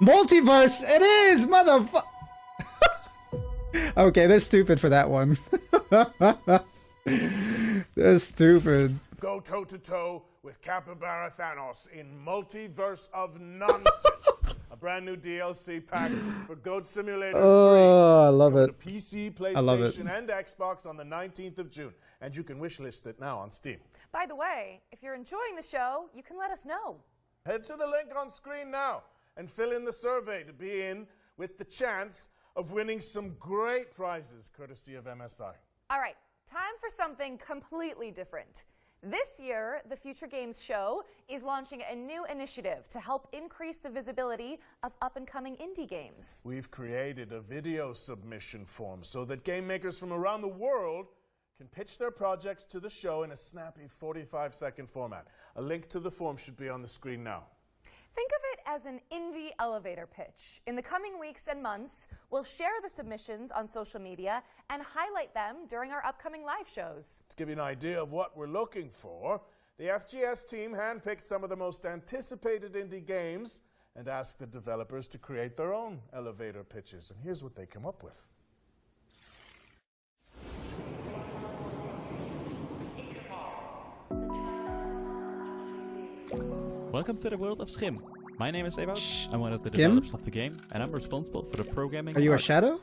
multiverse! It is! Motherfucker! Okay, they're stupid for that one. They're stupid. Go toe-to-toe with Capybara Thanos in Multiverse of Nonsense. A brand new DLC pack for Goat Simulator 3. Oh, I love it. To PC, PlayStation, I love it. and Xbox on the 19th of June. And you can wishlist it now on Steam. By the way, if you're enjoying the show, you can let us know. Head to the link on screen now and fill in the survey to be in with the chance of winning some great prizes courtesy of MSI. All right, time for something completely different. This year, the Future Games Show is launching a new initiative to help increase the visibility of up-and-coming indie games. We've created a video submission form so that game makers from around the world can pitch their projects to the show in a snappy 45-second format. A link to the form should be on the screen now. Think of it as an indie elevator pitch. In the coming weeks and months, we'll share the submissions on social media and highlight them during our upcoming live shows. To give you an idea of what we're looking for, the FGS team handpicked some of the most anticipated indie games and asked the developers to create their own elevator pitches. And here's what they come up with. Welcome to the world of Schim. My name is Ewout. I'm one of the Schim? developers of the game, and I'm responsible for the programming. Are you a part. shadow?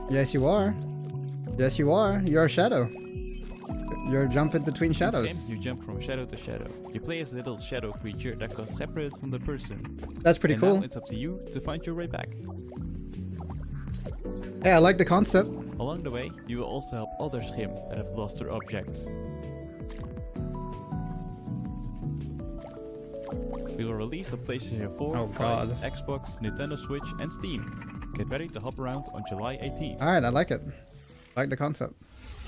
Yes, you are. Yes, you are. You're a shadow. You're jumping between In shadows. Schim, you jump from shadow to shadow. You play as a little shadow creature that goes separate from the person. That's pretty and cool. Now it's up to you to find your way back. Hey, I like the concept. Along the way, you will also help other Schim that have lost their objects. We will release on PlayStation 4, Oh, 5, God. Xbox, Nintendo Switch, and Steam. Get ready to hop around on July 18th. Alright, I like it. I like the concept.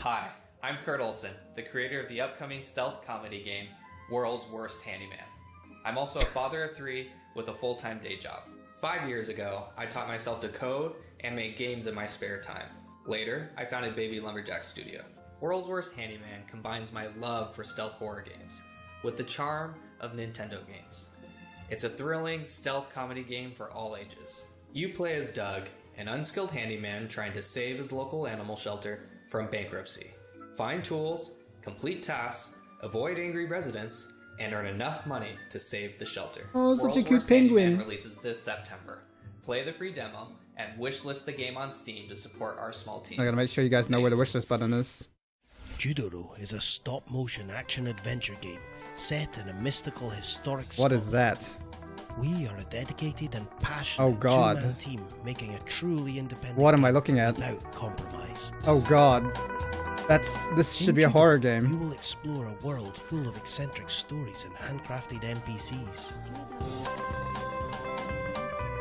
Hi, I'm Kurt Olson, the creator of the upcoming stealth comedy game, World's Worst Handyman. I'm also a father of 3 with a full-time day job. 5 years ago, I taught myself to code and make games in my spare time. Later, I founded Baby Lumberjack Studio. World's Worst Handyman combines my love for stealth horror games with the charm of Nintendo games. It's a thrilling stealth comedy game for all ages. You play as Doug, an unskilled handyman trying to save his local animal shelter from bankruptcy. Find tools, complete tasks, avoid angry residents, and earn enough money to save the shelter. Oh, such a World's cute Worst Handyman penguin. releases this September. Play the free demo and wishlist the game on Steam to support our small team. I gotta make sure you guys know where the wishlist button is. Judoro is a stop-motion action-adventure game set in a mystical historic What is Scotland. that? We are a dedicated and passionate Oh, God. two-man team making a truly independent What am I game looking at? without compromise. Oh god. This should be a horror You game. will explore a world full of eccentric stories and handcrafted NPCs.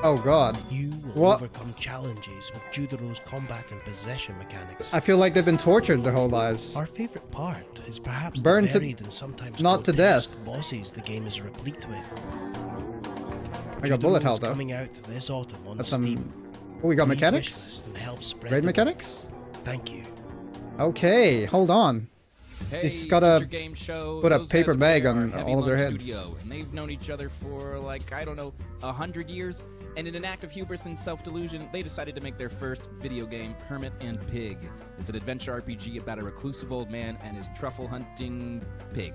Oh god. You will What? overcome challenges with Judoro's combat and possession mechanics. I feel like they've been tortured their whole lives. Our favorite part is perhaps Burned the to- varied and sometimes not to grotesque death. bosses the game is replete with. I got bullet Judoro hell is though. coming out this autumn on That's Steam. Oh, we got Please mechanics? wishlist and help spread Raid the mechanics? word. Thank you. Okay, hold on. Just gotta Future Game Show, put a those paper guys over bag there on are Heavy all of their Lung heads. Studio, and they've known each other for, like, I don't know, 100 years. And in an act of hubris and self-delusion, they decided to make their first video game, Hermit and Pig. It's an adventure RPG about a reclusive old man and his truffle-hunting pig.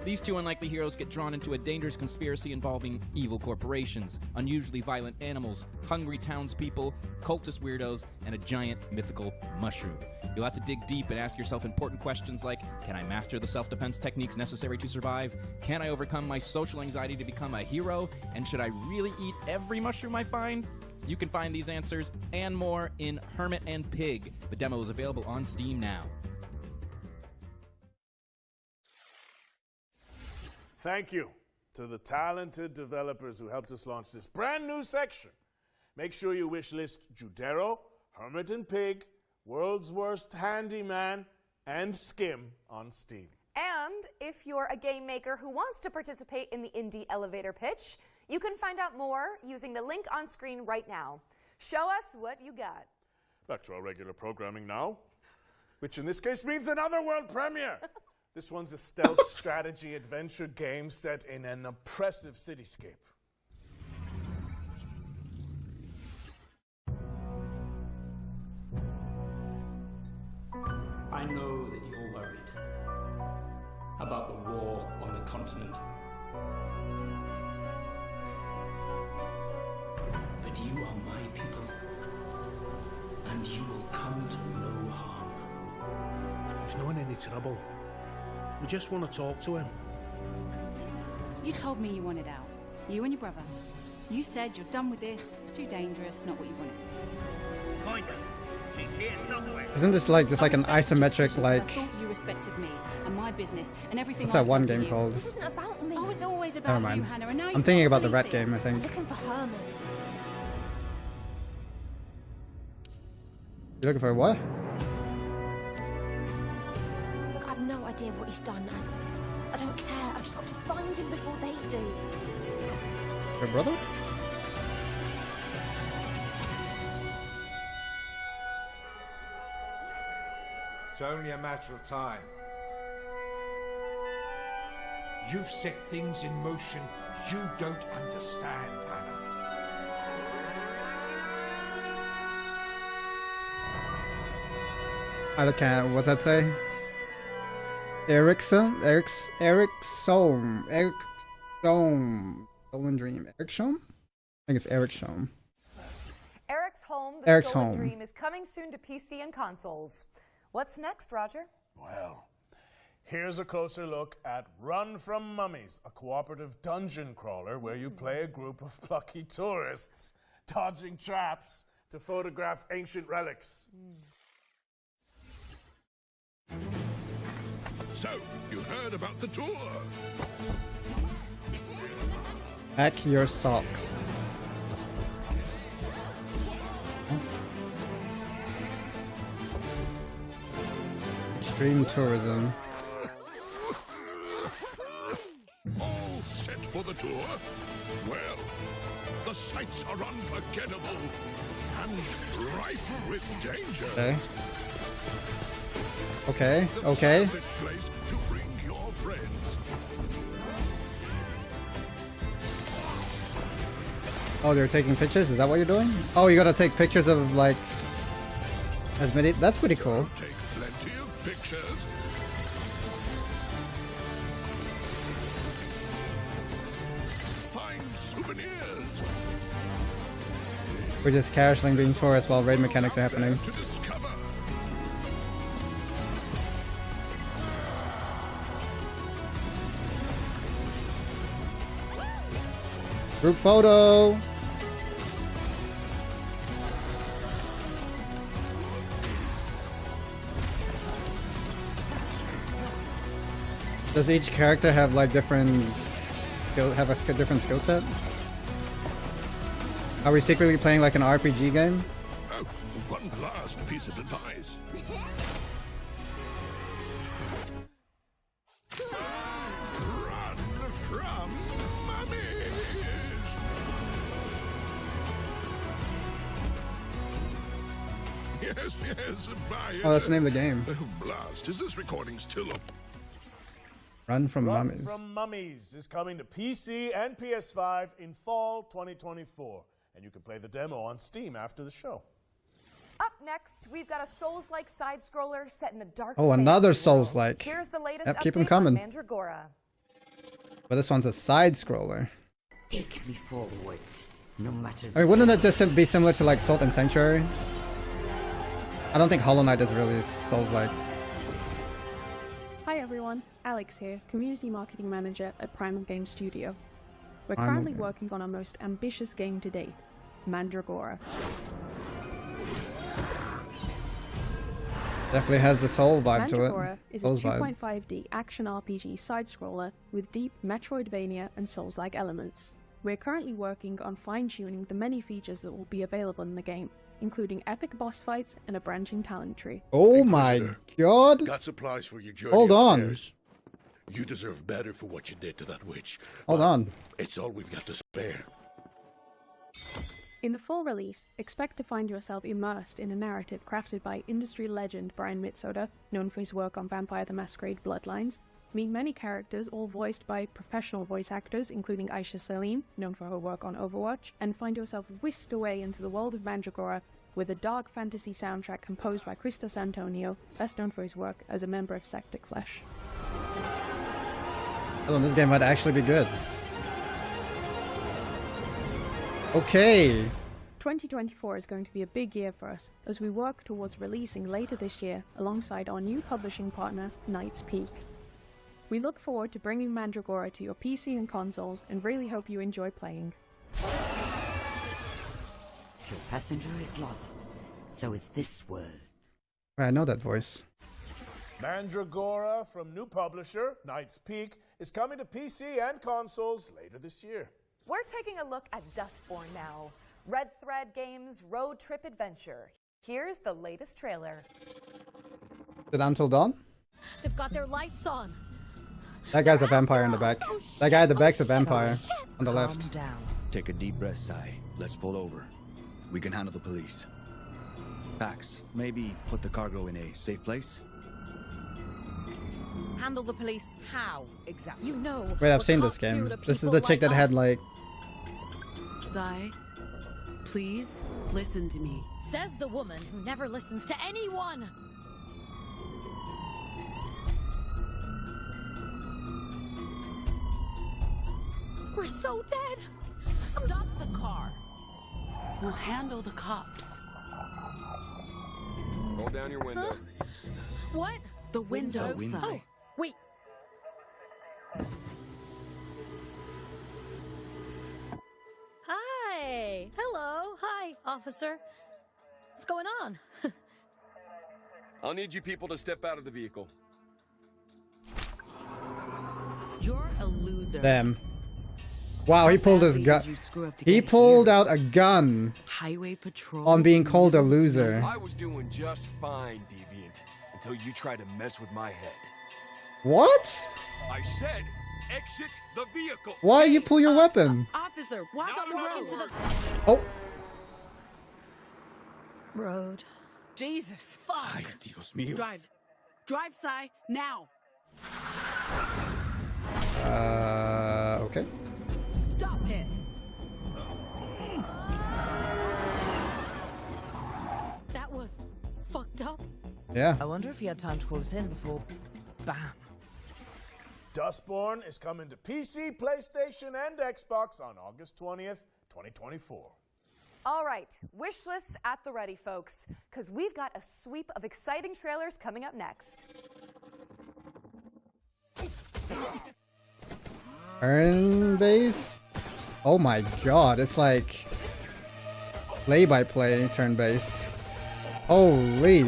These two unlikely heroes get drawn into a dangerous conspiracy involving evil corporations, unusually violent animals, hungry townspeople, cultist weirdos, and a giant mythical mushroom. You'll have to dig deep and ask yourself important questions like, can I master the self-defense techniques necessary to survive? Can I overcome my social anxiety to become a hero? And should I really eat every mushroom I find? You can find these answers and more in Hermit and Pig. The demo is available on Steam now. Thank you to the talented developers who helped us launch this brand new section. Make sure you wishlist Judero, Hermit and Pig, World's Worst Handyman, and Skim on Steam. And if you're a game maker who wants to participate in the indie elevator pitch, you can find out more using the link on screen right now. Show us what you got. Back to our regular programming now, which in this case means another world premiere. This one's a stealth strategy adventure game set in an oppressive cityscape. I know that you're worried about the war on the continent. But you are my people, and you will come to no harm. He's not in any trouble. We just want to talk to him. You told me you wanted out. You and your brother. You said you're done with this. It's too dangerous, not what you wanted. Find her. She's here somewhere. Isn't this like just like an isometric like? I thought you respected me and my business and everything. What's that one I've done game for you. called? This isn't about me. Oh, it's always Never about mind. you, Hannah. And now I'm thinking about the rat game, I think. looking for Herman. You looking for what? Look, I've no idea what he's done, and I don't care. I've just got to find him before they do. Your brother? It's only a matter of time. You've set things in motion you don't understand, Hannah. I can't. What's that say? Ericsson? Ericsson. Stolen Dream. Ericsson? I think it's Ericsson. Eric's Home, The Eric's Stolen Home. Dream is coming soon to PC and consoles. What's next, Roger? Well, here's a closer look at Run from Mummies, a cooperative dungeon crawler where you play a group of plucky tourists dodging traps to photograph ancient relics. So, you heard about the tour? Pack your socks. Extreme tourism. All set for the tour? Well, the sights are unforgettable and rife with danger. Okay. Okay. Okay. Perfect place to bring your friends. Oh, they're taking pictures? Is that what you're doing? Oh, you gotta take pictures of like as many. That's pretty cool. Take plenty of pictures. Find souvenirs. We're just casually being tourists while raid mechanics are happening. To discover. Group photo. Does each character have like different different skill set? Are we secretly playing like an RPG game? Oh, one last piece of advice. Run from mummies. Yes, buy it. Oh, that's the name of the game. Oh, blast. Is this recording still up? Run from Run Mummies. from Mummies is coming to PC and PS5 in fall 2024, and you can play the demo on Steam after the show. Up next, we've got a Souls-like side-scroller set in a dark Oh, another fantasy world. Souls-like. Here's the latest Yep, update keep 'em coming. on Mandragora. But this one's a side scroller. Take me forward, no matter. I mean, wouldn't that just be similar to like Salt and Sanctuary? I don't think Hollow Knight is really Souls-like. Hi everyone, Alex here, Community Marketing Manager at Primal Game Studio. We're Primal currently Game. working on our most ambitious game to date, Mandragora. Definitely has the Soul vibe to it. Mandragora is a Souls vibe. 2.5D action RPG side-scroller with deep Metroidvania and Souls-like elements. We're currently working on fine-tuning the many features that will be available in the game, including epic boss fights and a branching talent tree. Oh my god! Got supplies for your journey Hold on. upstairs. You deserve better for what you did to that witch. Hold but on. It's all we've got to spare. In the full release, expect to find yourself immersed in a narrative crafted by industry legend Brian Mitsoda, known for his work on Vampire the Masquerade Bloodlines. Meet many characters, all voiced by professional voice actors, including Aisha Salim, known for her work on Overwatch, and find yourself whisked away into the world of Mandragora with a dark fantasy soundtrack composed by Christos Antonio, best known for his work as a member of Septic Flesh. Hold on, this game might actually be good. Okay. 2024 is going to be a big year for us as we work towards releasing later this year alongside our new publishing partner, Knight's Peak. We look forward to bringing Mandragora to your PC and consoles and really hope you enjoy playing. Your passenger is lost. So is this world. I know that voice. Mandragora from new publisher, Knight's Peak, is coming to PC and consoles later this year. We're taking a look at Dustborn now. Red Thread Games' road trip adventure. Here's the latest trailer. Is it Until Dawn? They've got their lights on. That guy's a vampire in the back. That guy at the back's a vampire. On the left. Take a deep breath, Sai. Let's pull over. We can handle the police. Pax, maybe put the cargo in a safe place? Handle the police how, exactly? You know. Wait, I've seen this game. This is the chick that had like... Sai, please listen to me. Says the woman who never listens to anyone. We're so dead. Stop the car. We'll handle the cops. Roll down your window. Huh? What? The window, Sai. Oh, wait. Hi. Hello. Hi, officer. What's going on? I'll need you people to step out of the vehicle. You're a loser. Damn. Wow, he pulled his gun. He pulled out a gun Highway patrol on being called a loser. I was doing just fine, Deviant, until you tried to mess with my head. What? I said, exit the vehicle. Why you pull your weapon? Officer, watch the road. Oh. Road. Jesus, fuck. Ay, Dios mío. Drive. Drive, Sai, now. Okay. Stop it. That was fucked up. Yeah. I wonder if he had time to pull us in before... Bam. Dustborn is coming to PC, PlayStation, and Xbox on August 20th, 2024. All right, wish lists at the ready, folks, because we've got a sweep of exciting trailers coming up next. Turn-based? Oh my god, it's like play-by-play turn-based. Holy.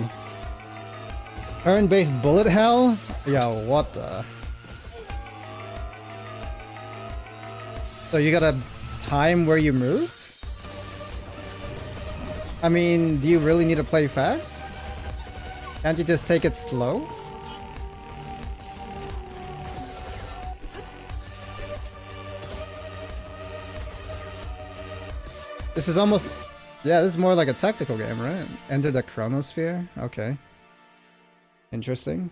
Turn-based bullet hell? Yo, what the? So you gotta time where you move? I mean, do you really need to play fast? Can't you just take it slow? This is almost... Yeah, this is more like a tactical game, right? Enter the chronosphere? Okay. Interesting.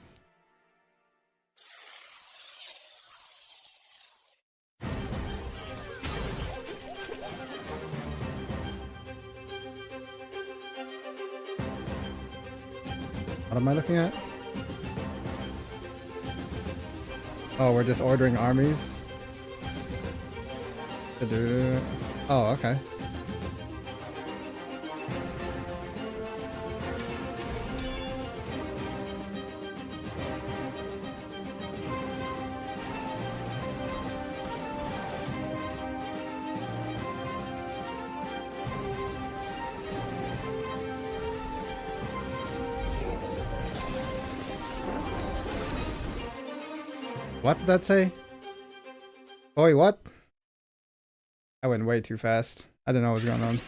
What am I looking at? Oh, we're just ordering armies. Oh, okay. What did that say? Oi, what? I went way too fast. I didn't know what was going on.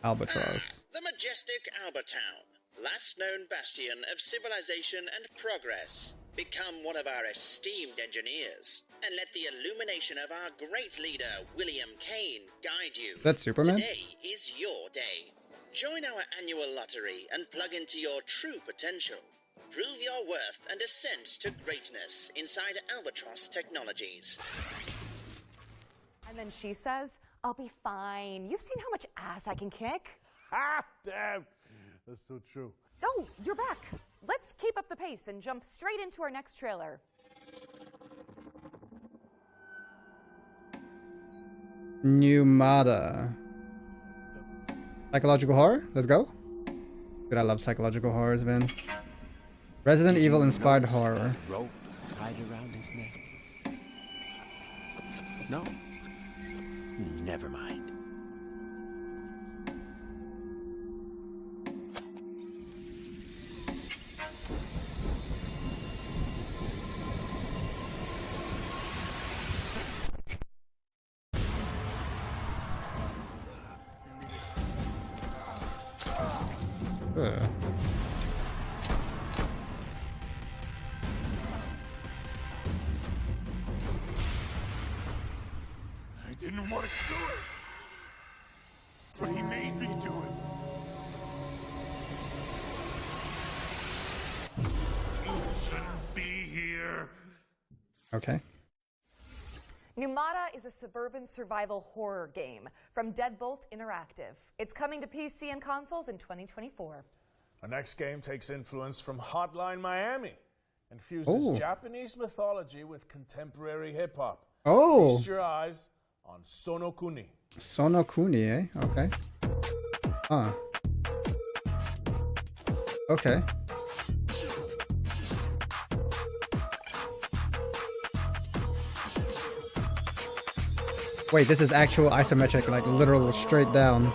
Albatross. The majestic Albertown, last known bastion of civilization and progress. Become one of our esteemed engineers, and let the illumination of our great leader, William Kane, guide you. That's Superman? Today is your day. Join our annual lottery and plug into your true potential. Prove your worth and ascend to greatness inside Albatross Technologies. And then she says, I'll be fine. You've seen how much ass I can kick. Ha! Damn! That's so true. Oh, you're back. Let's keep up the pace and jump straight into our next trailer. Numata. Psychological horror? Let's go. Dude, I love psychological horrors, man. Resident Evil inspired horror. Rope tied around his neck. No. Never mind. I didn't want to do it, but he made me do it. You shouldn't be here. Okay. Numata is a suburban survival horror game from Deadbolt Interactive. It's coming to PC and consoles in 2024. Our next game takes influence from Hotline Miami and fuses Japanese mythology with contemporary hip-hop. Oh. Feast your eyes on Sonokuni. Sonokuni, eh? Okay. Huh. Okay. Wait, this is actual isometric, like literal straight down.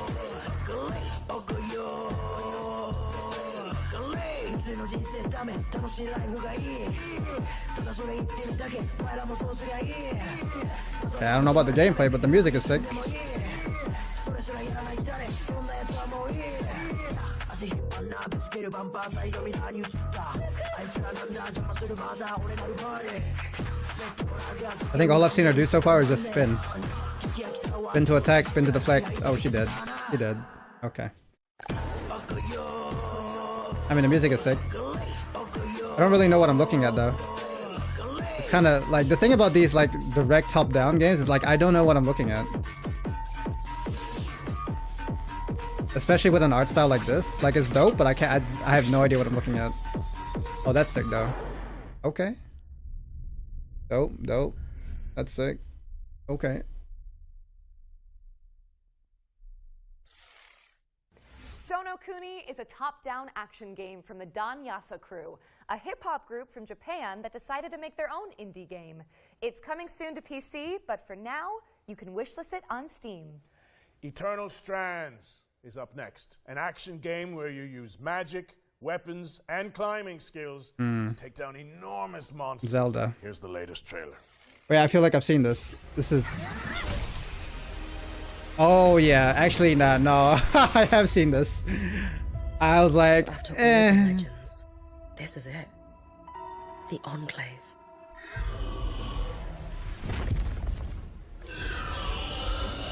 Okay, I don't know about the gameplay, but the music is sick. I think all I've seen her do so far is just spin. Spin to attack, spin to deflect. Oh, she did. She did. Okay. I mean, the music is sick. I don't really know what I'm looking at, though. It's kind of like, the thing about these, like, direct top-down games is, like, I don't know what I'm looking at. Especially with an art style like this. Like, it's dope, but I have no idea what I'm looking at. Oh, that's sick, though. Okay. Dope, dope. That's sick. Okay. Sonokuni is a top-down action game from the Don Yasa crew, a hip-hop group from Japan that decided to make their own indie game. It's coming soon to PC, but for now, you can wishlist it on Steam. Eternal Strands is up next. An action game where you use magic, weapons, and climbing skills to take down enormous monsters. Zelda. Here's the latest trailer. Wait, I feel like I've seen this. This is... Oh yeah, actually no, I have seen this. I was like, Legends. This is it. The Enclave.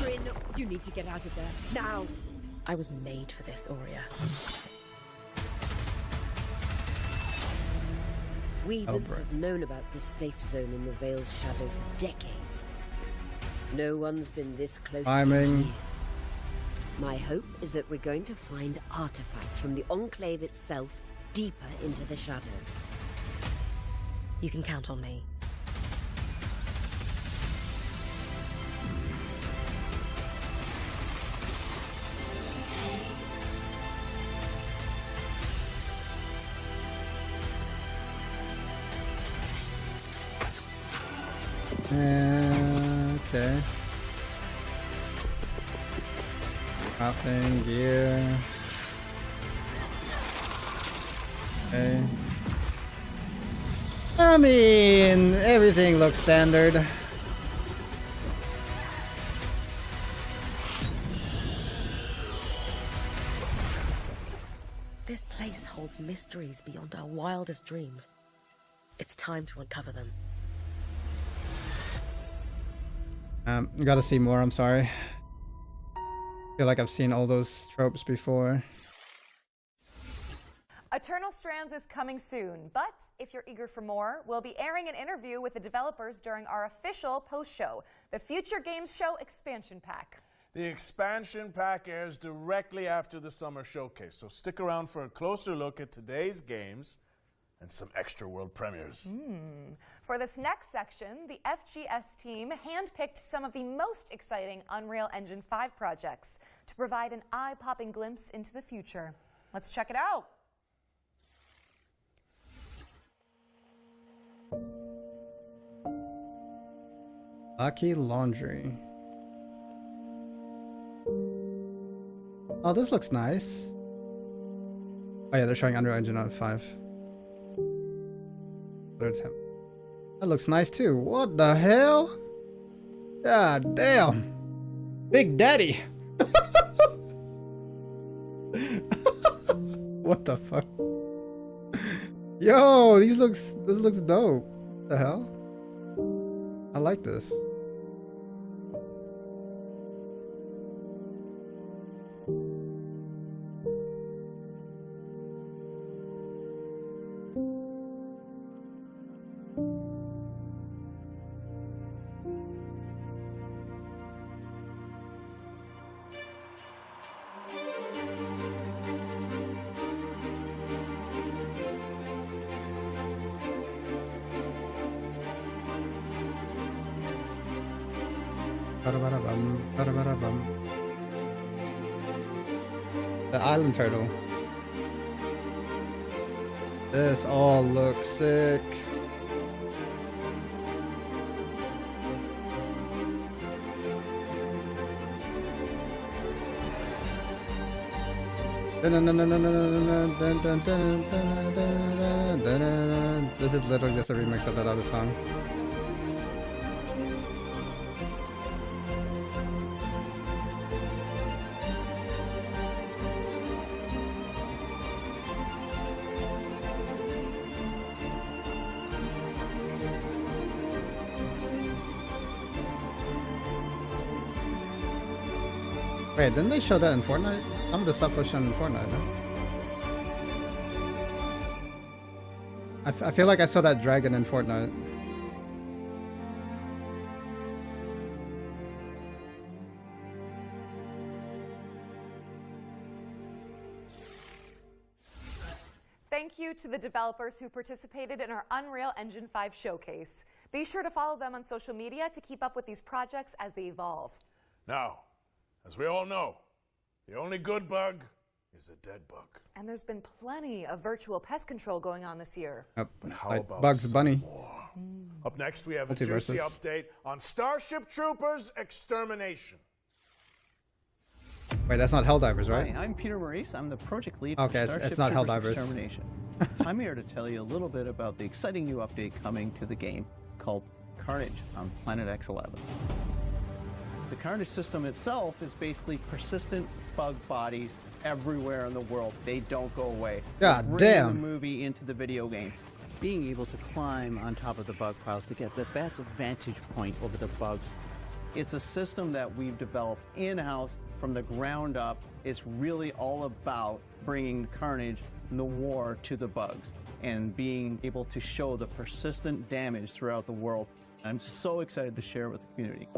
Bryn, you need to get out of there, now! I was made for this, Aurea. Weavers have known about this safe zone in the Vale's shadow for decades. No one's been this close in years. My hope is that we're going to find artifacts from the Enclave itself deeper into the shadow. You can count on me. Okay. Crafting gear. Okay. I mean, everything looks standard. This place holds mysteries beyond our wildest dreams. It's time to uncover them. Gotta see more, I'm sorry. Feel like I've seen all those tropes before. Eternal Strands is coming soon, but if you're eager for more, we'll be airing an interview with the developers during our official post-show, the Future Games Show Expansion Pack. The expansion pack airs directly after the summer showcase, so stick around for a closer look at today's games and some extra world premieres. For this next section, the FGS team handpicked some of the most exciting Unreal Engine 5 projects to provide an eye-popping glimpse into the future. Let's check it out. Lucky Laundry. Oh, this looks nice. Oh yeah, they're showing Unreal Engine 5. That looks nice too. What the hell? God damn. Big Daddy. What the fuck? Yo, this looks dope. What the hell? I like this. The island turtle. This all looks sick. This is literally just a remix of that other song. Wait, didn't they show that in Fortnite? Some of the stuff was shown in Fortnite, no? I feel like I saw that dragon in Fortnite. Thank you to the developers who participated in our Unreal Engine 5 showcase. Be sure to follow them on social media to keep up with these projects as they evolve. Now, as we all know, the only good bug is a dead bug. And there's been plenty of virtual pest control going on this year. But how like about Bugs Bunny. Up next, we have a juicy update on Starship Troopers Extermination. Wait, that's not Helldivers, right? Hi, I'm Peter Maurice. I'm the project lead okay, for Starship it's not Troopers Helldivers. Extermination. I'm here to tell you a little bit about the exciting new update coming to the game called Carnage on Planet X11. The Carnage system itself is basically persistent bug bodies everywhere in the world. They don't go away. God Bringing damn. the movie into the video game. Being able to climb on top of the bug piles to get the best vantage point over the bugs. It's a system that we've developed in-house from the ground up. It's really all about bringing Carnage and the war to the bugs and being able to show the persistent damage throughout the world. I'm so excited to share it with the community.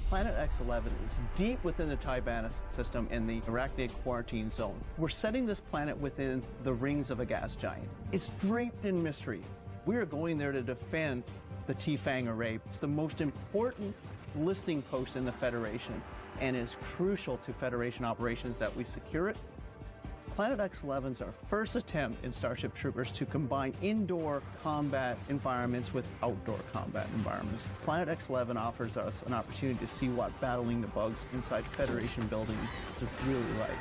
Planet X11 is deep within the Tibanus system in the Arachnid Quarantine Zone. We're setting this planet within the rings of a gas giant. It's draped in mystery. We are going there to defend the T-Fang array. It's the most important listing post in the Federation, and it's crucial to Federation operations that we secure it. Planet X-11 is our first attempt in Starship Troopers to combine indoor combat environments with outdoor combat environments. Planet X-11 offers us an opportunity to see what battling the bugs inside Federation buildings is really like.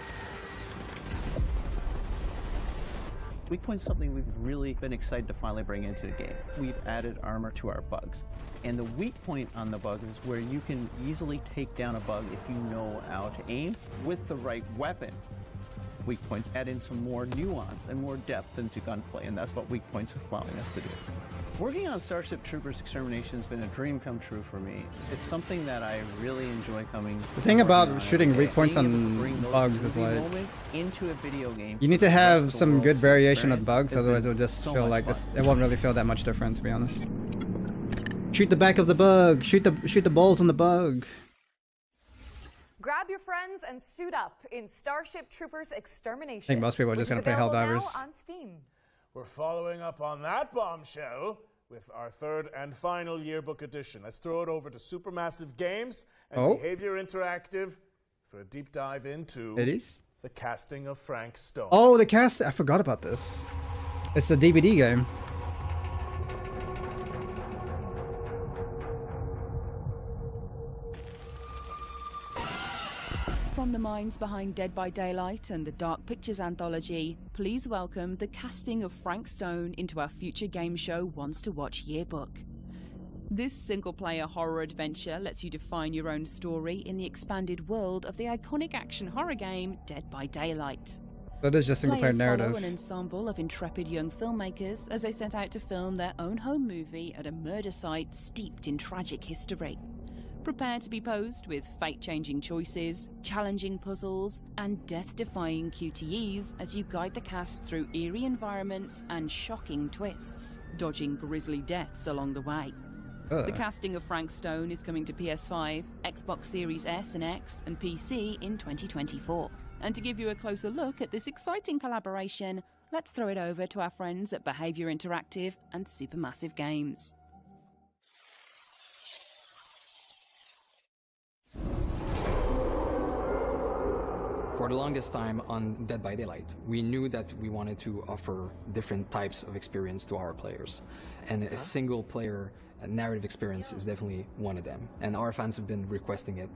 Weak Point's something we've really been excited to finally bring into the game. We've added armor to our bugs. And the weak point on the bug is where you can easily take down a bug if you know how to aim with the right weapon. Weak Points add in some more nuance and more depth into gunplay, and that's what Weak Points is allowing us to do. Working on Starship Troopers Extermination has been a dream come true for me. It's something that I really enjoy coming. The thing about shooting weak points on bugs is like, into a video game. you need to have some good variation of bugs, otherwise it'll just feel like this. It won't really feel that much different, to be honest. Shoot the back of the bug. Shoot the balls on the bug. Grab your friends and suit up in Starship Troopers Extermination. I think most people are just gonna play Helldivers. On Steam. We're following up on that bombshell with our third and final yearbook edition. Let's throw it over to Supermassive Games and Behavior Interactive for a deep dive into the casting of Frank Stone. Oh, the cast! I forgot about this. It's the DVD game. From the minds behind Dead by Daylight and the Dark Pictures anthology, please welcome the casting of Frank Stone into our future game show Wants to Watch yearbook. This single-player horror adventure lets you define your own story in the expanded world of the iconic action horror game Dead by Daylight. That is just single-player narrative. Follow an ensemble of intrepid young filmmakers as they set out to film their own home movie at a murder site steeped in tragic history. Prepare to be posed with fate-changing choices, challenging puzzles, and death-defying QTEs as you guide the cast through eerie environments and shocking twists, dodging grisly deaths along the way. The casting of Frank Stone is coming to PS5, Xbox Series S and X, and PC in 2024. And to give you a closer look at this exciting collaboration, let's throw it over to our friends at Behavior Interactive and Supermassive Games. For the longest time on Dead by Daylight, we knew that we wanted to offer different types of experience to our players. And a single-player narrative experience is definitely one of them. And our fans have been requesting it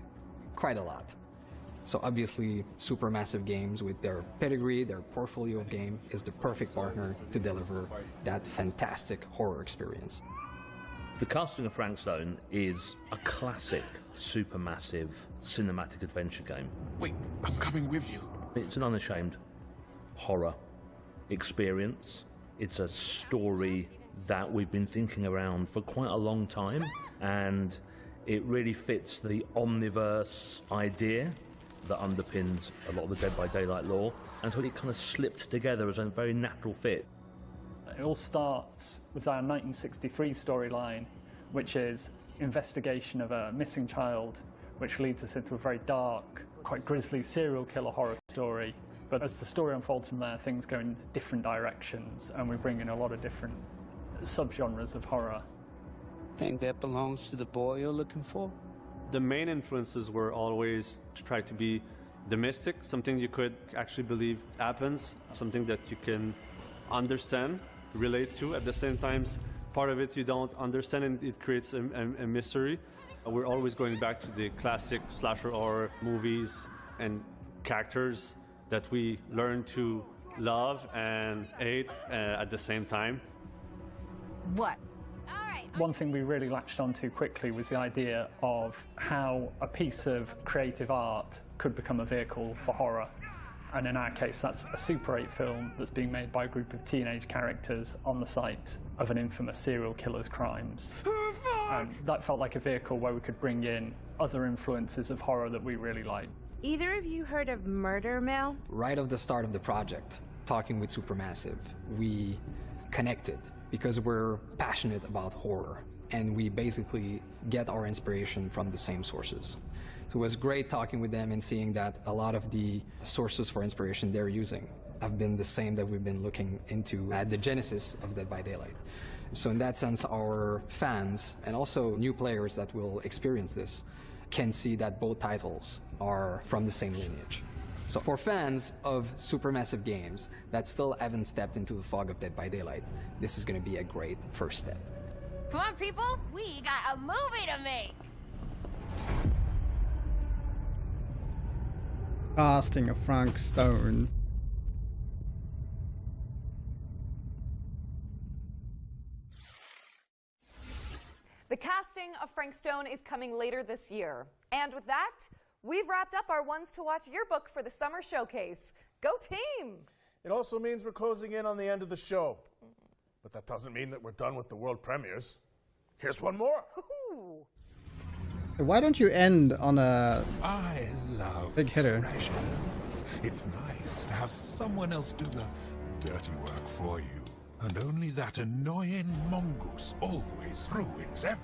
quite a lot. So obviously, Supermassive Games, with their pedigree, their portfolio of game, is the perfect partner to deliver that fantastic horror experience. The casting of Frank Stone is a classic Supermassive cinematic adventure game. Wait, I'm coming with you. It's an unashamed horror experience. It's a story that we've been thinking around for quite a long time, and it really fits the omniverse idea that underpins a lot of the Dead by Daylight lore, and so it kind of slipped together as a very natural fit. It all starts with our 1963 storyline, which is investigation of a missing child, which leads us into a very dark, quite grisly serial killer horror story. But as the story unfolds from there, things go in different directions, and we bring in a lot of different subgenres of horror. Think that belongs to the boy you're looking for? The main influences were always to try to be the mystic, something you could actually believe happens, something that you can understand, relate to. At the same time, part of it you don't understand, and it creates a mystery. We're always going back to the classic slasher horror movies and characters that we learn to love and hate at the same time. What? One thing we really latched onto quickly was the idea of how a piece of creative art could become a vehicle for horror. And in our case, that's a Super 8 film that's being made by a group of teenage characters on the site of an infamous serial killer's crimes. That felt like a vehicle where we could bring in other influences of horror that we really like. Either of you heard of Murder Mill? Right off the start of the project, talking with Supermassive, we connected because we're passionate about horror, and we basically get our inspiration from the same sources. So it was great talking with them and seeing that a lot of the sources for inspiration they're using have been the same that we've been looking into at the genesis of Dead by Daylight. So in that sense, our fans and also new players that will experience this can see that both titles are from the same lineage. So for fans of supermassive games that still haven't stepped into the fog of Dead by Daylight, this is going to be a great first step. Come on, people, we got a movie to make. Casting of Frank Stone. The casting of Frank Stone is coming later this year. And with that, we've wrapped up our Ones to Watch yearbook for the Summer Showcase. Go team! It also means we're closing in on the end of the show. But that doesn't mean that we're done with the world premieres. Here's one more. Ooh. Why don't you end on a I love big hitter? treasures. It's nice to have someone else do the dirty work for you. And only that annoying mongoose always ruins everything.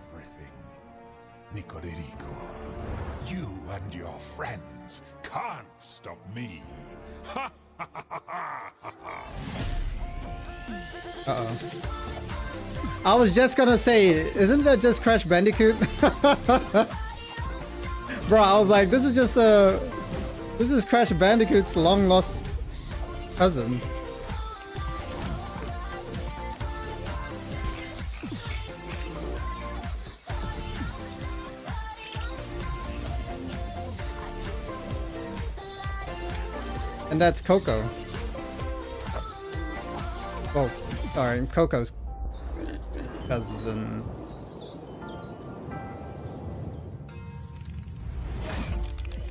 Nicoderico, you and your friends can't stop me. Ha ha ha ha ha ha. Uh-oh. I was just gonna say, isn't that just Crash Bandicoot? Bro, I was like, this is Crash Bandicoot's long lost cousin. And that's Coco. Oh, sorry, Coco's cousin.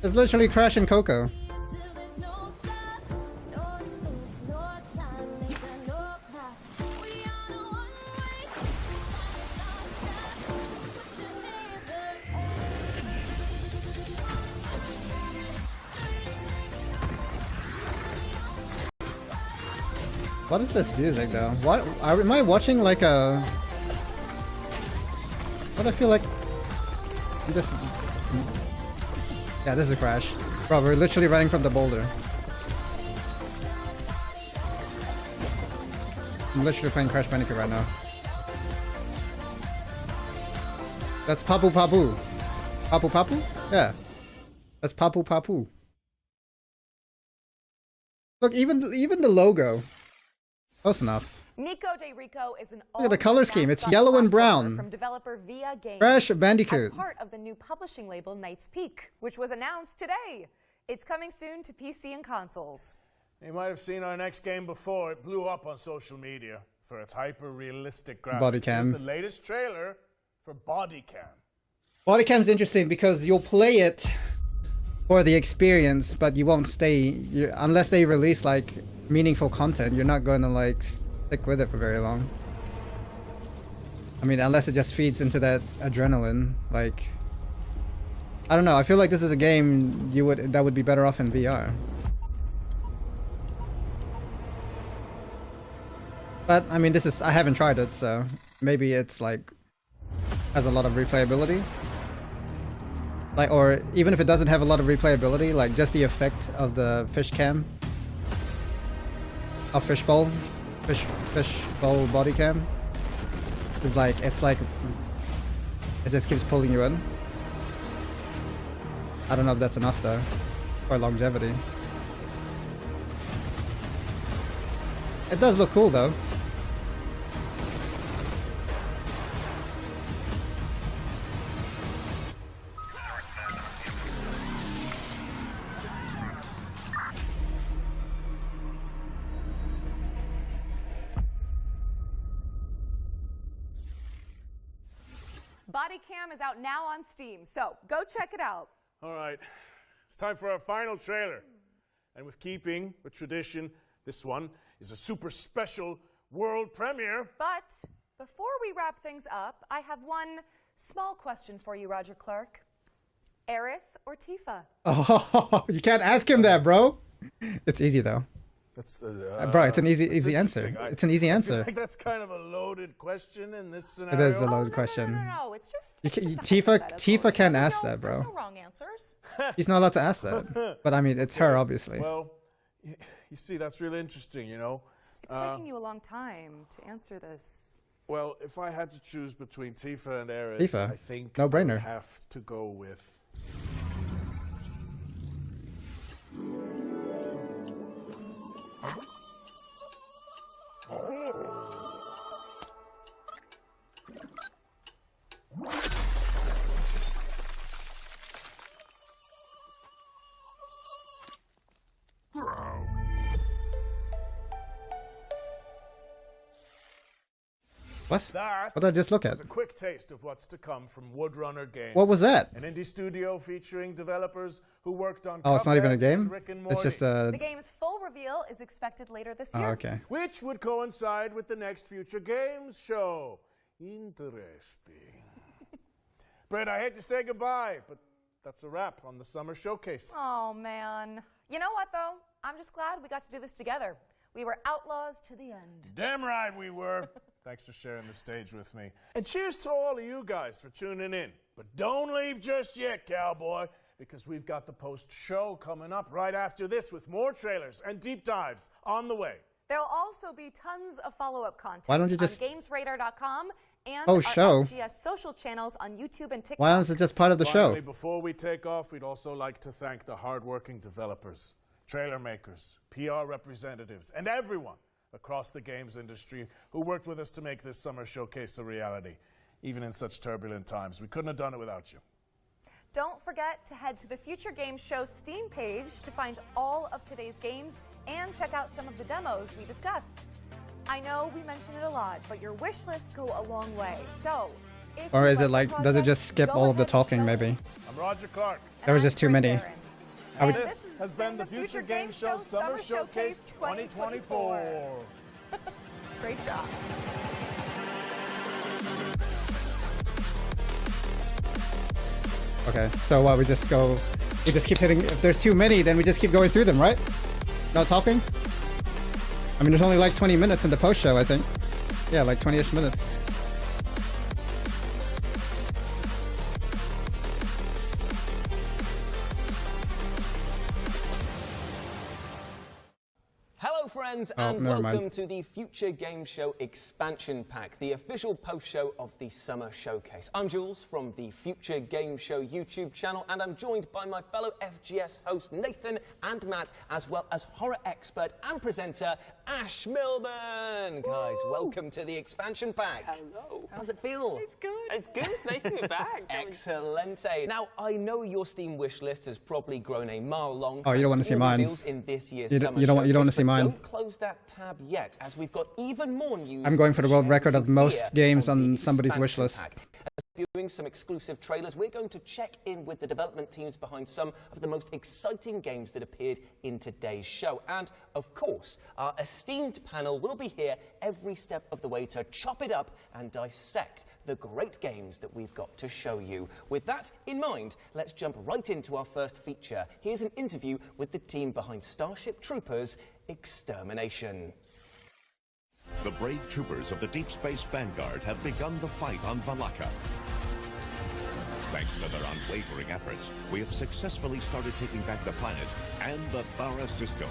It's literally Crash and Coco. What is this music though? What am I watching like a? What I feel like? I'm just. Yeah, this is a Crash. Bro, we're literally running from the boulder. I'm literally playing Crash Bandicoot right now. That's Papu Papu. Papu Papu? Yeah. That's Papu Papu. Look, even the logo. Close enough. Nico de Rico is an Look at the color scheme. It's yellow and brown. From developer Via Games. Crash Bandicoot. As part of the new publishing label Knight's Peak, which was announced today. It's coming soon to PC and consoles. You might have seen our next game before. It blew up on social media for its hyper-realistic graphics. Body cam. Here's the latest trailer for Body Cam. Body cam's interesting because you'll play it for the experience, but you won't stay unless they release like meaningful content. You're not going to like stick with it for very long. I mean, unless it just feeds into that adrenaline. Like, I don't know. I feel like this is a game that would be better off in VR. But I mean, I haven't tried it, so maybe it's like has a lot of replayability. Like, or even if it doesn't have a lot of replayability, like just the effect of the fish cam. A fishbowl body cam is like, it's like it just keeps pulling you in. I don't know if that's enough though for longevity. It does look cool though. Body Cam is out now on Steam, so go check it out. All right, it's time for our final trailer. And with keeping with tradition, this one is a super special world premiere. But before we wrap things up, I have one small question for you, Roger Clark. Aerith or Tifa? Oh, you can't ask him that, bro. It's easy though. That's bro, it's an easy answer. It's an easy answer. I think that's kind of a loaded question in this scenario. It is a loaded question. No, it's just Tifa can't ask that, bro. No wrong answers. He's not allowed to ask that. But I mean, it's her, obviously. Well, you see, that's really interesting, you know. It's taking you a long time to answer this. Well, if I had to choose between Tifa and Aerith, Tifa. I think No brainer. I would have to go with What? That What did I just look at? was a quick taste of what's to come from Woodrunner Games. What was that? An indie studio featuring developers who worked on Oh, it's not even a Cuphead game? and Rick and It's just Morty. a... The game's full reveal is expected later this Oh, year. okay. Which would coincide with the next Future Games show. Interesting. Brett, I hate to say goodbye, but that's a wrap on the Summer Showcase. Oh, man. You know what, though? I'm just glad we got to do this together. We were outlaws to the end. Damn right we were. Thanks for sharing the stage with me. And cheers to all of you guys for tuning in. But don't leave just yet, cowboy, because we've got the post-show coming up right after this with more trailers and deep dives on the way. There'll also be tons of follow-up content Why don't you just... on GamesRadar.com and Oh, our show. FGS social channels on YouTube and TikTok. Why is it just part of the Finally, show? before we take off, we'd also like to thank the hardworking developers, trailer makers, PR representatives, and everyone across the games industry who worked with us to make this Summer Showcase a reality. Even in such turbulent times, we couldn't have done it without you. Don't forget to head to the Future Games Show Steam page to find all of today's games and check out some of the demos we discussed. I know we mention it a lot, but your wish lists go a long way. So, if Or you is it like like, the does it project, just skip go all of the ahead and talking, show maybe? it. I'm Roger Clark. There was just too many. And this has been the Future Games Show Summer Showcase 2024. Great job. Okay, so what, we just keep hitting, if there's too many, then we just keep going through them, right? No talking? I mean, there's only like 20 minutes in the post-show, I think. Yeah, like 20-ish minutes. Hello friends Oh, and never welcome mind. to the Future Game Show Expansion Pack, the official post-show of the Summer Showcase. I'm Jules from the Future Game Show YouTube channel and I'm joined by my fellow FGS hosts Nathan and Matt, as well as horror expert and presenter Ash Milburn. Guys, welcome to the Expansion Pack. Hello. How's it feel? It's good. It's good. It's nice to be back. Excellente. Now, I know your Steam wish list has probably grown a mile long. Oh, you don't want to see mine. In this year's You Summer don't want to Showcase, see but mine. Don't close that tab yet, as we've got even more news. I'm going for the to world share record with of you most here games on the somebody's wish Expansion list. Pack. As viewing some exclusive trailers, we're going to check in with the development teams behind some of the most exciting games that appeared in today's show. And, of course, our esteemed panel will be here every step of the way to chop it up and dissect the great games that we've got to show you. With that in mind, let's jump right into our first feature. Here's an interview with the team behind Starship Troopers Extermination. The brave troopers of the Deep Space Vanguard have begun the fight on Valaka. Thanks to their unwavering efforts, we have successfully started taking back the planet and the Thara system.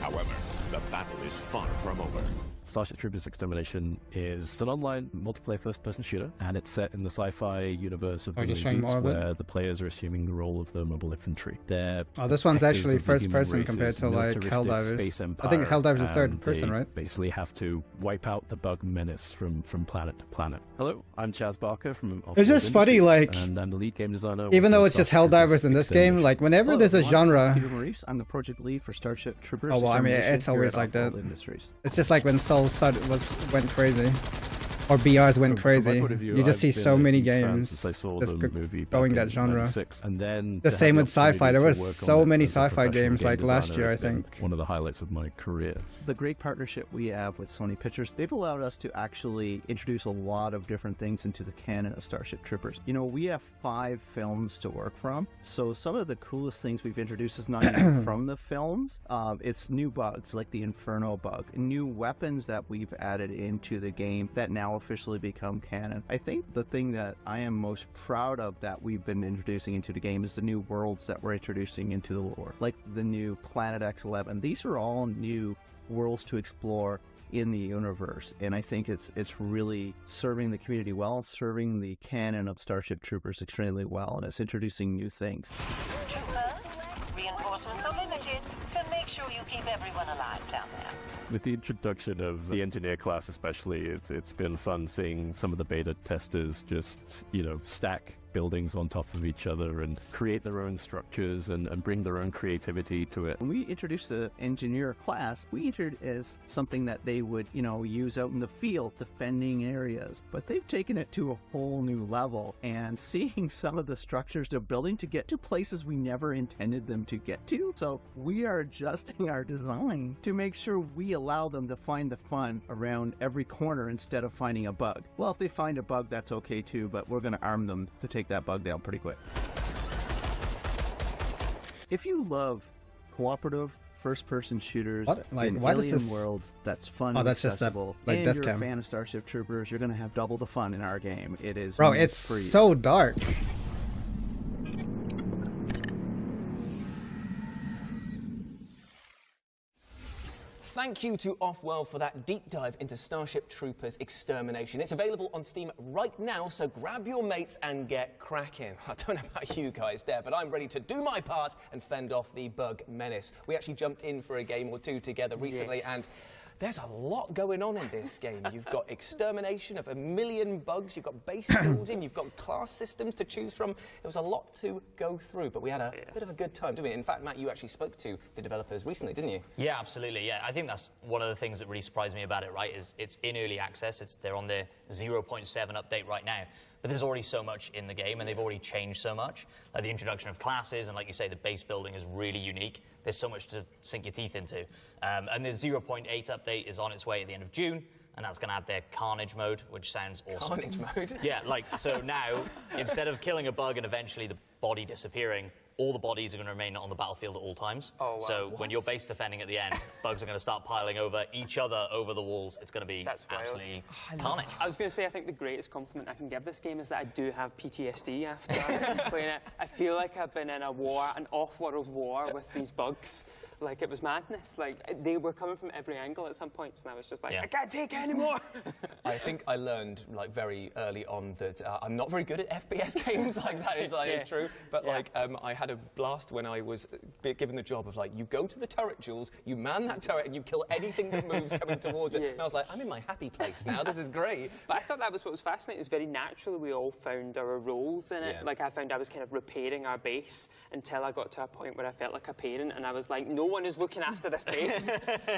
However, the battle is far from over. Starship Troopers Extermination is an online multiplayer first-person shooter, and it's set in the sci-fi universe of the just showing movies, more of it? where the players are assuming the role of the mobile infantry. They're Oh, this one's protectors actually of the first human person race's compared to, like, militaristic Helldivers. space I empire, think Helldivers is third and person, they right? basically have to wipe out the bug menace from planet to planet. Hello, I'm Chaz Barker from It's just funny, like, and I'm the lead game designer. even working though on it's just Starship Troopers Helldivers in this game, like, whenever Hello, there's a everyone. genre... I'm Peter Maurice. I'm the project lead for Starship Troopers. Oh, well, I mean, Extermination it's here always at like that. Offworld Industries. It's just like when Soul went crazy. Or BRs went From my crazy. point of view, You just I've see been so a many huge fan games since I saw just the movie back going that in genre. 96. And then The to same have with the opportunity sci-fi. There to were work on so it many as a sci-fi professional games game like last designer year, I has been think. one of the highlights of my career. The great partnership we have with Sony Pictures, they've allowed us to actually introduce a lot of different things into the canon of Starship Troopers. You know, we have 5 films to work from, so some of the coolest things we've introduced is not even from the films. It's new bugs, like the Inferno bug, new weapons that we've added into the game that now officially become canon. I think the thing that I am most proud of that we've been introducing into the game is the new worlds that we're introducing into the lore, like the new Planet X11. These are all new worlds to explore in the universe, and I think it's really serving the community well, serving the canon of Starship Troopers extremely well, and it's introducing new things. Reinforcements are limited, so make sure you keep everyone alive down there. With the introduction of the engineer class especially, it's been fun seeing some of the beta testers just, you know, stack buildings on top of each other and create their own structures and bring their own creativity to it. When we introduced the engineer class, we entered as something that they would, use out in the field, defending areas. But they've taken it to a whole new level, and seeing some of the structures they're building to get to places we never intended them to get to. So we are adjusting our design to make sure we allow them to find the fun around every corner instead of finding a bug. Well, if they find a bug, that's okay too, but we're going to arm them to take that bug down pretty quick. If you love cooperative first-person shooters in alien worlds that's fun and accessible, like and Death you're Cam. a fan of Starship Troopers, you're going to have double the fun in our game. It is Bro, it's so dark. Thank you to Offworld for that deep dive into Starship Troopers Extermination. It's available on Steam right now, so grab your mates and get cracking. I don't know about you guys there, but I'm ready to do my part and fend off the bug menace. We actually jumped in for a game or two together recently, and there's a lot going on in this game. You've got extermination of 1 million bugs, you've got base building, you've got class systems to choose from. It was a lot to go through, but we had a bit of a good time, didn't we? In fact, Matt, you actually spoke to the developers recently, didn't you? Yeah, absolutely. Yeah, I think that's one of the things that really surprised me about it, right, is it's in early access. They're on their 0.7 update right now. But there's already so much in the game, and they've already changed so much. Like the introduction of classes, and like you say, the base building is really unique. There's so much to sink your teeth into. And the 0.8 update is on its way at the end of June, and that's going to add their Carnage mode, which sounds awesome. Carnage mode? Yeah, so now, instead of killing a bug and eventually the body disappearing, all the bodies are going to remain on the battlefield at all times. Oh, wow. So when you're base defending at the end, bugs are going to start piling over each other over the walls. It's going to be absolutely carnage. I was going to say, I think the greatest compliment I can give this game is that I do have PTSD after playing it. I feel like I've been in a war, an off-world war with these bugs. Like, it was madness. Like, they were coming from every angle at some points, and I was just like, I can't take it anymore. I think I learned, like, very early on that I'm not very good at FPS games. Like, that is true. But, I had a blast when I was given the job of, like, you go to the turret, Jules, you man that turret, and you kill anything that moves coming towards it. And I was like, I'm in my happy place now. This is great. But I thought that was what was fascinating. It's very natural we all found our roles in it. Like, I found I was kind of repairing our base until I got to a point where I felt like a parent, and I was like, no one is looking after this base.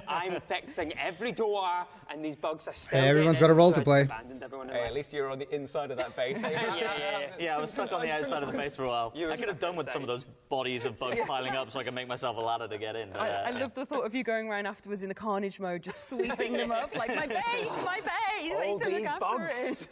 I'm fixing every door, and these bugs are still everyone's got a role to play. Hey, at least you're on the inside of that base. Yeah, I was stuck on the outside of the base for a while. I could have done with some of those bodies of bugs piling up so I could make myself a ladder to get in. But, I love the thought of you going around afterwards in the Carnage mode, just sweeping them up, like, my base, my base! All these bugs!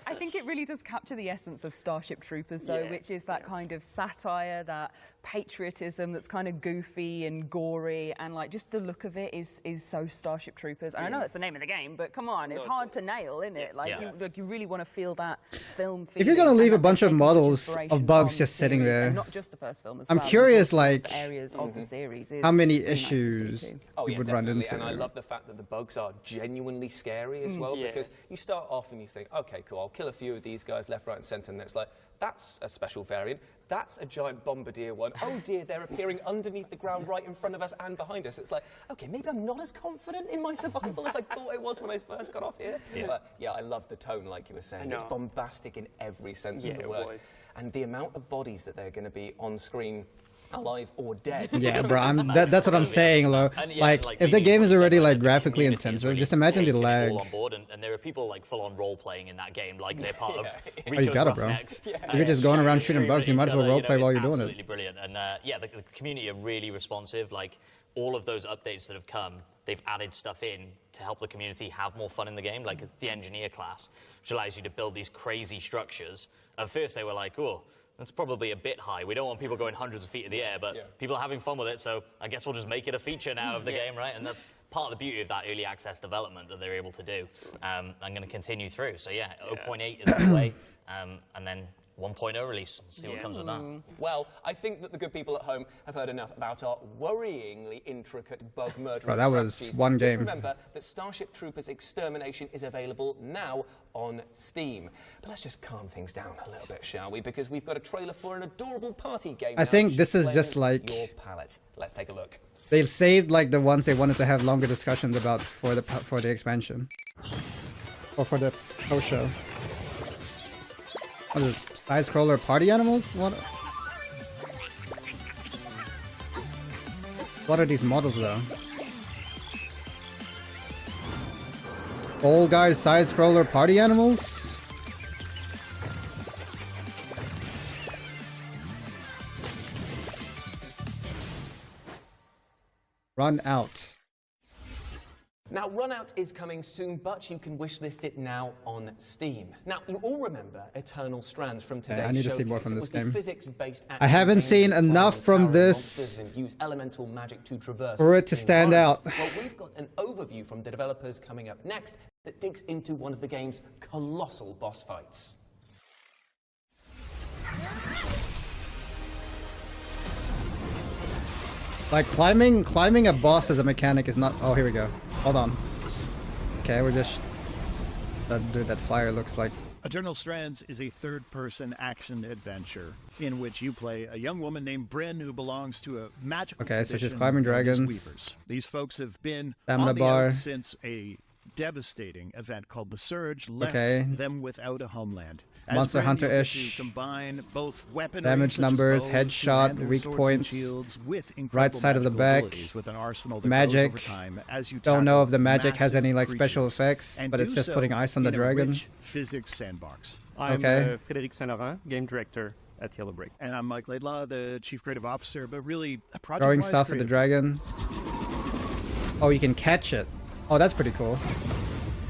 I think it really does capture the essence of Starship Troopers, though, which is that kind of satire, that patriotism that's kind of goofy and gory, and like just the look of it is so Starship Troopers. And I know that's the name of the game, but come on, it's hard to nail, isn't it? Like, you really want to feel that film feeling. If you're gonna leave a bunch of models of bugs just sitting there, and not just the first film as I'm well, curious, like, areas of the series how many issues you would run into. And I love the fact that the bugs are genuinely scary as well, because you start off and you think, okay, cool, I'll kill a few of these guys left, right, and centre, and it's like, that's a special variant. That's a giant bombardier one. Oh dear, they're appearing underneath the ground right in front of us and behind us. It's like, okay, maybe I'm not as confident in my survival as I thought I was when I first got off here. But yeah, I love the tone, like you were saying. It's bombastic in every sense of the word. And the amount of bodies that they're going to be on screen, alive or dead. Yeah, bro, that's what I'm saying, Lo. Like, if the game is already like graphically intensive, just imagine the lag. On board, and there are people like full-on role-playing in that game, like they're part of Oh, you got it, bro. You're just going around shooting bugs. You might as well roleplay while you're doing it. Absolutely brilliant, and the community are really responsive. Like all of those updates that have come, they've added stuff in to help the community have more fun in the game, like the engineer class, which allows you to build these crazy structures. At first, they were like, oh, that's probably a bit high. We don't want people going hundreds of feet in the air, but people are having fun with it, so I guess we'll just make it a feature now of the game, right? And that's part of the beauty of that early access development that they're able to do. I'm going to continue through. So yeah, 0.8 is the way, and then 1.0 release. See what comes with that. Well, I think that the good people at home have heard enough about our worryingly intricate bug murder. Bro, that was one Just game. remember that Starship Troopers Extermination is available now on Steam. But let's just calm things down a little bit, shall we? Because we've got a trailer for an adorable party game. I think this is just like your palette. Let's take a look. They saved like the ones they wanted to have longer discussions about for the expansion or for the post show. Oh, the side-scroller party animals? What are these models though? Old guys side-scroller party animals? Run out. Now, Run Out is coming soon, but you can wishlist it now on Steam. Now, you all remember Eternal Strands from today's I need to showcase. see more from this game. Physics-based I haven't seen enough from this and use elemental magic to traverse for it to stand out. Well, we've got an overview from the developers coming up next that digs into one of the game's colossal boss fights. Like climbing a boss as a mechanic is not. Oh, here we go. Hold on. Okay, we're just. That dude, that flyer looks like. Eternal Strands is a third-person action adventure in which you play a young woman named Bryn who belongs to a magical. Okay, so she's tradition climbing known as dragons. Weavers. These folks have been Stamina on the bar. out since a devastating event called the Surge left Okay. them without a homeland. As Monster Bryn, you get Hunter-ish. to combine both weaponry, Damage such as numbers, bows, headshot, two-handed weak swords and points, shields, with right incredible side of the magical back, abilities with an arsenal that magic. grows over time as you Don't know tackle if the magic has massive any like special creatures, effects, and but it's do just so putting ice on the in a dragon. rich physics sandbox. I'm Okay. Frédéric Saint-Laurent, game director at Yellow Brick. And I'm Mike Laidlaw, the chief creative officer, but really a project Throwing stuff at the dragon. Oh, you can catch it. Oh, that's pretty cool.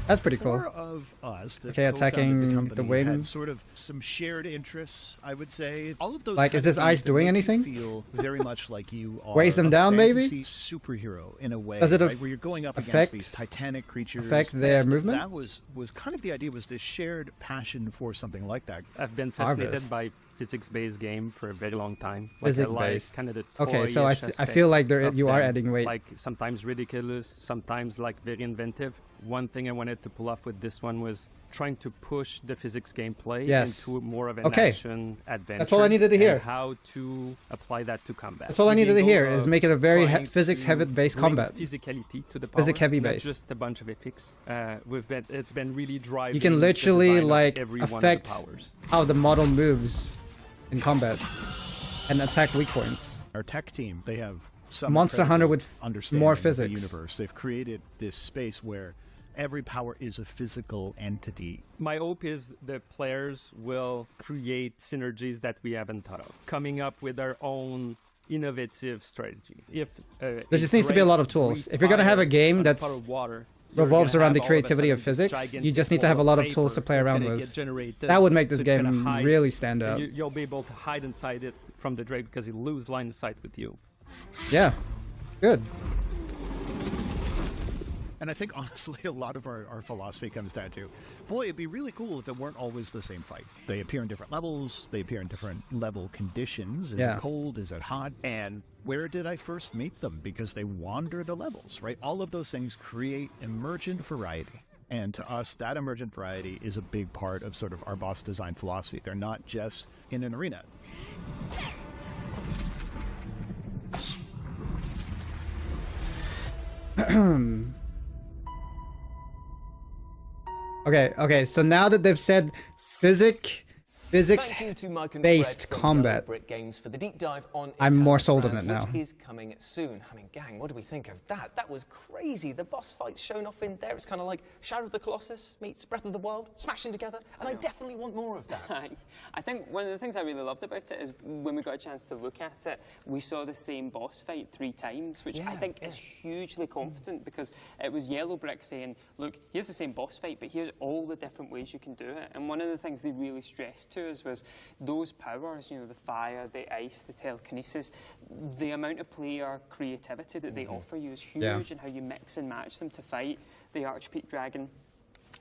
That's pretty cool. Four of us that Okay, attacking co-founded the company wing. had sort of some shared interests, I would say. All of those Like, is kinds of this things ice that doing make you anything? Feel very much like you are Weighs them a down, maybe? fantasy superhero in a way. Does it right, where you're going up against affect- these titanic creatures. affect their and movement? That was kind of the idea, was this shared passion for something like that. I've been fascinated Harvest. by physics-based game for a very long time. Like, I Physics-based. like kind of the Okay, so toyish I feel like aspect you of are them. adding weight. Like sometimes ridiculous, sometimes like very inventive. One thing I wanted to pull off with this one was trying to push the physics gameplay Yes. into more of an Okay. action adventure. That's all I needed to hear. And how to apply that to combat. That's all I With needed the to hear, goal is of make it a very trying physics-heavy to based bring combat. physicality to the power, Physic-heavy not based. just a bunch of ethics. It's been really driving. You can the literally design of like every one of the affect powers. how the model moves in combat and attack weak points. Our tech team, they have some Monster Hunter incredible with understanding more of the physics. universe. They've created this space where every power is a physical entity. My hope is the players will create synergies that we haven't thought of, coming up with their own innovative strategy. If There just needs to be a lot of tools. If you're gonna have a game that's revolves around the creativity of physics, you just need to have a lot of tools to play around with. That would make this game really stand out. You'll be able to hide inside it from the Drake because he'll lose line of sight with you. Yeah, good. And I think, honestly, a lot of our philosophy comes down to, boy, it'd be really cool if it weren't always the same fight. They appear in different levels. They appear in different level conditions. Is Yeah. it cold? Is it hot? And where did I first meet them? Because they wander the levels, right? All of those things create emergent variety. And to us, that emergent variety is a big part of sort of our boss design philosophy. They're not just in an arena. Okay, so now that they've said physics-based combat, Brick Games for the deep dive on I'm more Eternal sold on it Strands, now. which is coming soon. I mean, gang, what do we think of that? That was crazy. The boss fights shown off in there. It's kind of like Shadow of the Colossus meets Breath of the Wild, smashing together, and I definitely want more of that. I think one of the things I really loved about it is when we got a chance to look at it, we saw the same boss fight 3 times, which I think is hugely confident because it was Yellow Brick saying, look, here's the same boss fight, but here's all the different ways you can do it. And one of the things they really stressed to us was those powers, you know, the fire, the ice, the telekinesis, the amount of player creativity that they offer you is huge, and how you mix and match them to fight the Archpeak Dragon.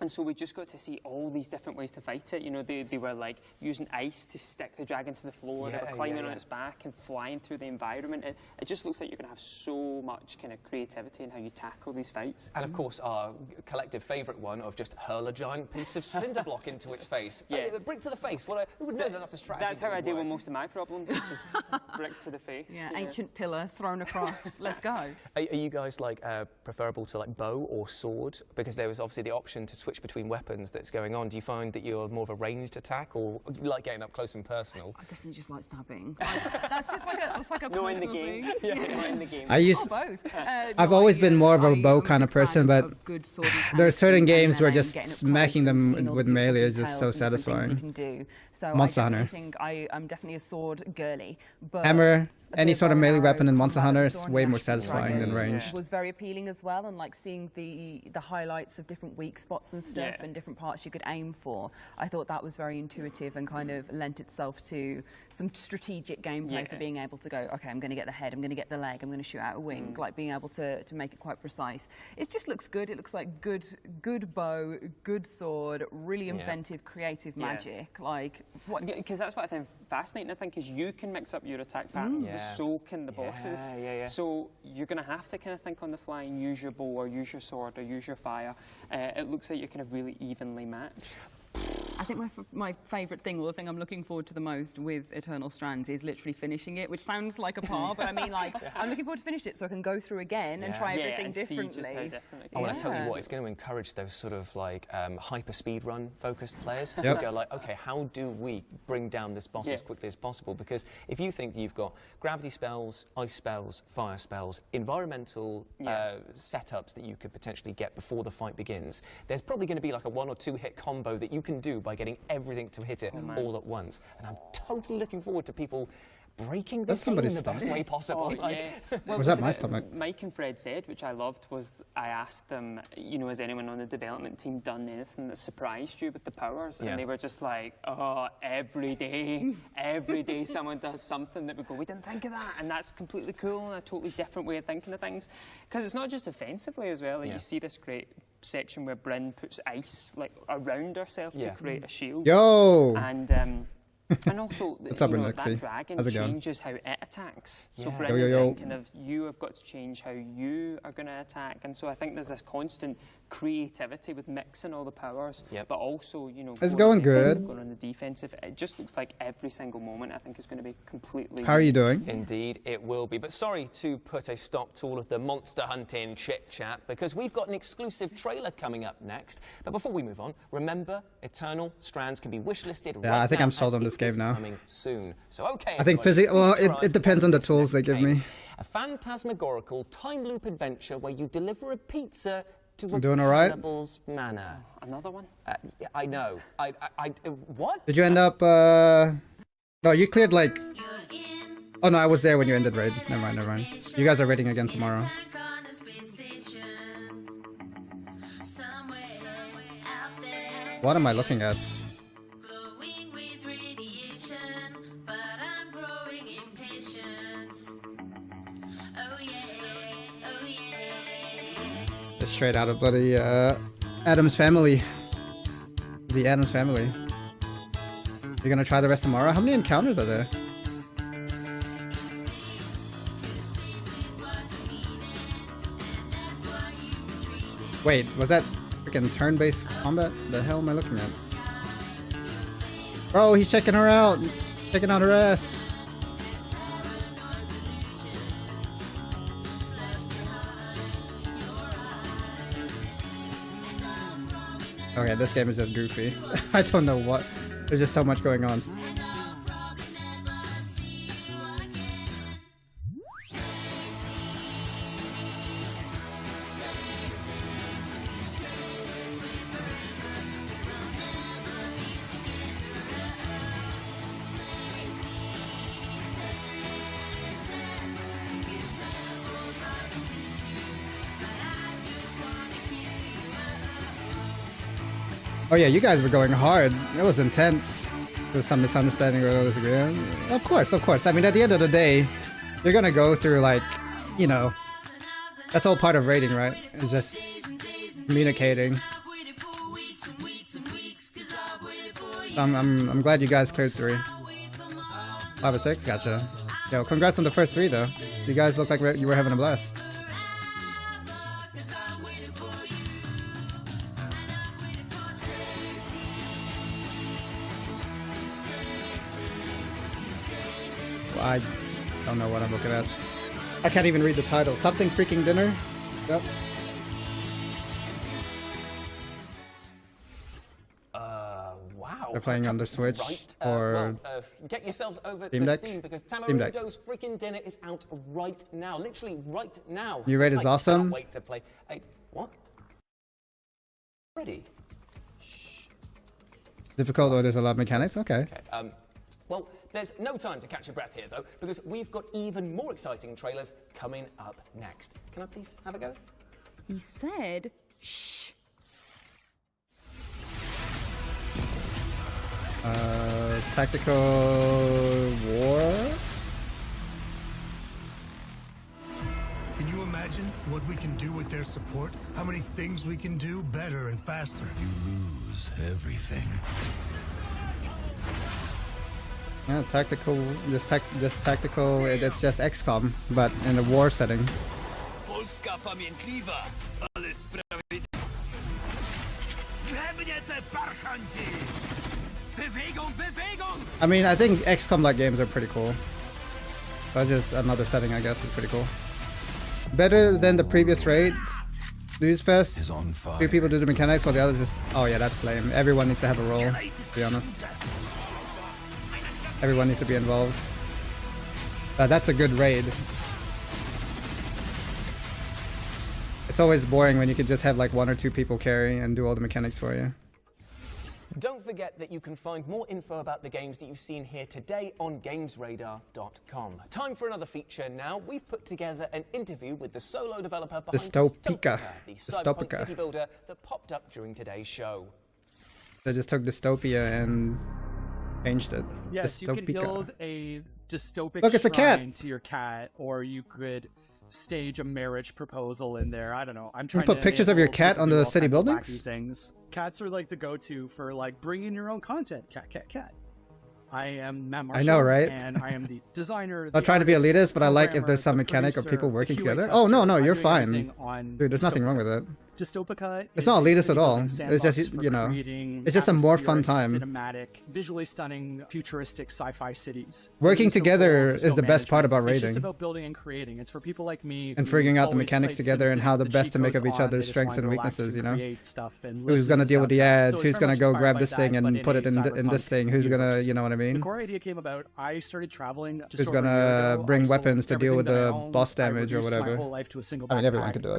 And so we just got to see all these different ways to fight it. You know, they were like using ice to stick the dragon to the floor, they were climbing on its back and flying through the environment. It just looks like you're going to have so much kind of creativity in how you tackle these fights. And of course, our collective favourite one of just hurl a giant piece of cinder block into its face. Brick to the face. Who would know that that's a strategy? That's how I deal with most of my problems. It's just brick to the face. Yeah, ancient pillar thrown across. Let's go. Are you guys like preferable to like bow or sword? Because there was obviously the option to switch switch between weapons that's going on, do you find that you're more of a ranged attack, or do you like getting up close and personal? I definitely just like stabbing. That's just like a No, in the personal game. thing. Yeah, no, in the game. I've always been more of a bow kind of person, but there are certain games where just smacking them with melee is just so satisfying. Monster Hunter. I'm definitely a sword girly. But Hammer, any sort of melee weapon in Monster Hunter is way more satisfying than ranged. Was very appealing as well, and like seeing the highlights of different weak spots and stuff and different parts you could aim for. I thought that was very intuitive and kind of lent itself to some strategic gameplay for being able to go, okay, I'm going to get the head, I'm going to get the leg, I'm going to shoot out a wing, like being able to make it quite precise. It just looks good. It looks like good bow, good sword, really inventive, creative magic. Like what? Because that's what I find fascinating. I think is you can mix up your attack patterns, but so can the bosses. So you're going to have to kind of think on the fly and use your bow or use your sword or use your fire. It looks like you're kind of really evenly matched. I think my favourite thing, or the thing I'm looking forward to the most with Eternal Strands, is literally finishing it, which sounds like a par, but I mean, like, I'm looking forward to finish it so I can go through again and try everything differently. Oh, and I tell you what, it's going to encourage those sort of like hyper speed run focused players who Yep. go like, okay, how do we bring down this boss as quickly as possible? Because if you think that you've got gravity spells, ice spells, fire spells, environmental setups that you could potentially get before the fight begins, there's probably going to be like a 1 or 2 hit combo that you can do by getting everything to hit it all at once. And I'm totally looking forward to people breaking this game in the best way possible. Well, was that my stomach? Mike and Fred said, which I loved, was I asked them, you know, has anyone on the development team done anything that surprised you with the powers? And they were just like, oh, every day someone does something that we go, we didn't think of that. And that's completely cool and a totally different way of thinking of things. Because it's not just offensively as well. Like you see this great section where Bryn puts ice like around herself to create a shield. Yo! And also, What's up, you know, Alexi? that dragon How's it going? changes how it attacks. So Yo, Bryn yo, is yo. then kind of, you have got to change how you are going to attack. And so I think there's this constant creativity with mixing all the powers, but also, you know, It's going good. Going on the defensive. It just looks like every single moment I think is going to be completely... How are you doing? Indeed, it will be. But sorry to put a stop to all of the monster hunting chit-chat, because we've got an exclusive trailer coming up next. But before we move on, remember, Eternal Strands can be wishlisted right now. I think I'm sold on this game now. Coming soon. So, okay, I think it depends on the tools they give me. A phantasmagorical time loop adventure where you deliver a pizza to I'm a doing all right. cannibal's manor. Another one? I know. What? Did you end up, no, you cleared like... Oh no, I was there when you ended raid. Never mind. You guys are raiding again tomorrow. What am I looking at? Just straight out of bloody Adam's Family. The Adam's Family. You're gonna try the rest tomorrow? How many encounters are there? Wait, was that freaking turn-based combat? The hell am I looking at? Bro, he's checking her out! Checking out her ass! Okay, this game is just goofy. I don't know what. There's just so much going on. Oh yeah, you guys were going hard. It was intense. There was some misunderstanding or disagreement. Of course. I mean, at the end of the day, you're gonna go through like, you know, that's all part of raiding, right? It's just communicating. I'm glad you guys cleared 3. 5 or 6, gotcha. Yo, congrats on the first 3 though. You guys look like you were having a blast. I don't know what I'm looking at. I can't even read the title. Something freaking dinner? Yep. They're playing on the Switch or get yourselves over Steam to Deck? Steam because Steam Deck. Tamarido's freaking dinner is out right now. Literally right now. New raid is I awesome. Can't wait to play. Hey, what? Ready? Difficult or there's a lot of mechanics? Okay. Well, there's no time to catch your breath here, though, because we've got even more exciting trailers coming up next. Can I please have a go? He said, shh. Tactical war? Can you imagine what we can do with their support? How many things we can do better and faster? You lose everything. Yeah, tactical, just tactical, it's just XCOM, but in a war setting. I mean, I think XCOM-like games are pretty cool. But just another setting, I guess, is pretty cool. Better than the previous raids. Lose Fest. 2 people do the mechanics while the others just... Oh yeah, that's lame. Everyone needs to have a role, to be honest. Everyone needs to be involved. That's a good raid. It's always boring when you could just have like 1 or 2 people carry and do all the mechanics for you. Don't forget that you can find more info about the games that you've seen here today on GamesRadar.com. Time for another feature now. We've put together an interview with the solo developer behind Dystopia. the cyberpunk city builder that popped up during today's show. They just took Dystopia and changed it. Yes, you can build a dystopic Look, it's a cat. shrine to your cat, or you could stage a marriage proposal in there. I don't know. I'm trying to put pictures of your cat on the city buildings. Things. Cats are like the go-to for like bringing your own content. Cat. I am Matt Marshall. I know, right? And I am the designer. Not trying to be elitist, but I like if there's some mechanic or people working together. Oh no, you're fine, dude. There's nothing wrong with it. Dystopica. It's not elitist at all. It's just, you know, it's just a more fun time. Cinematic, visually stunning, futuristic sci-fi cities. Working together is the best part about raiding. It's just about building and creating. It's for people like me and figuring out the mechanics together and how the best to make of each other's strengths and weaknesses. You know, who's gonna deal with the ads? Who's gonna go grab this thing and put it in this thing? Who's gonna, you know what I mean? The core idea came about. I started traveling. Who's gonna bring weapons to deal with the boss damage or whatever? I mean, everyone could do it,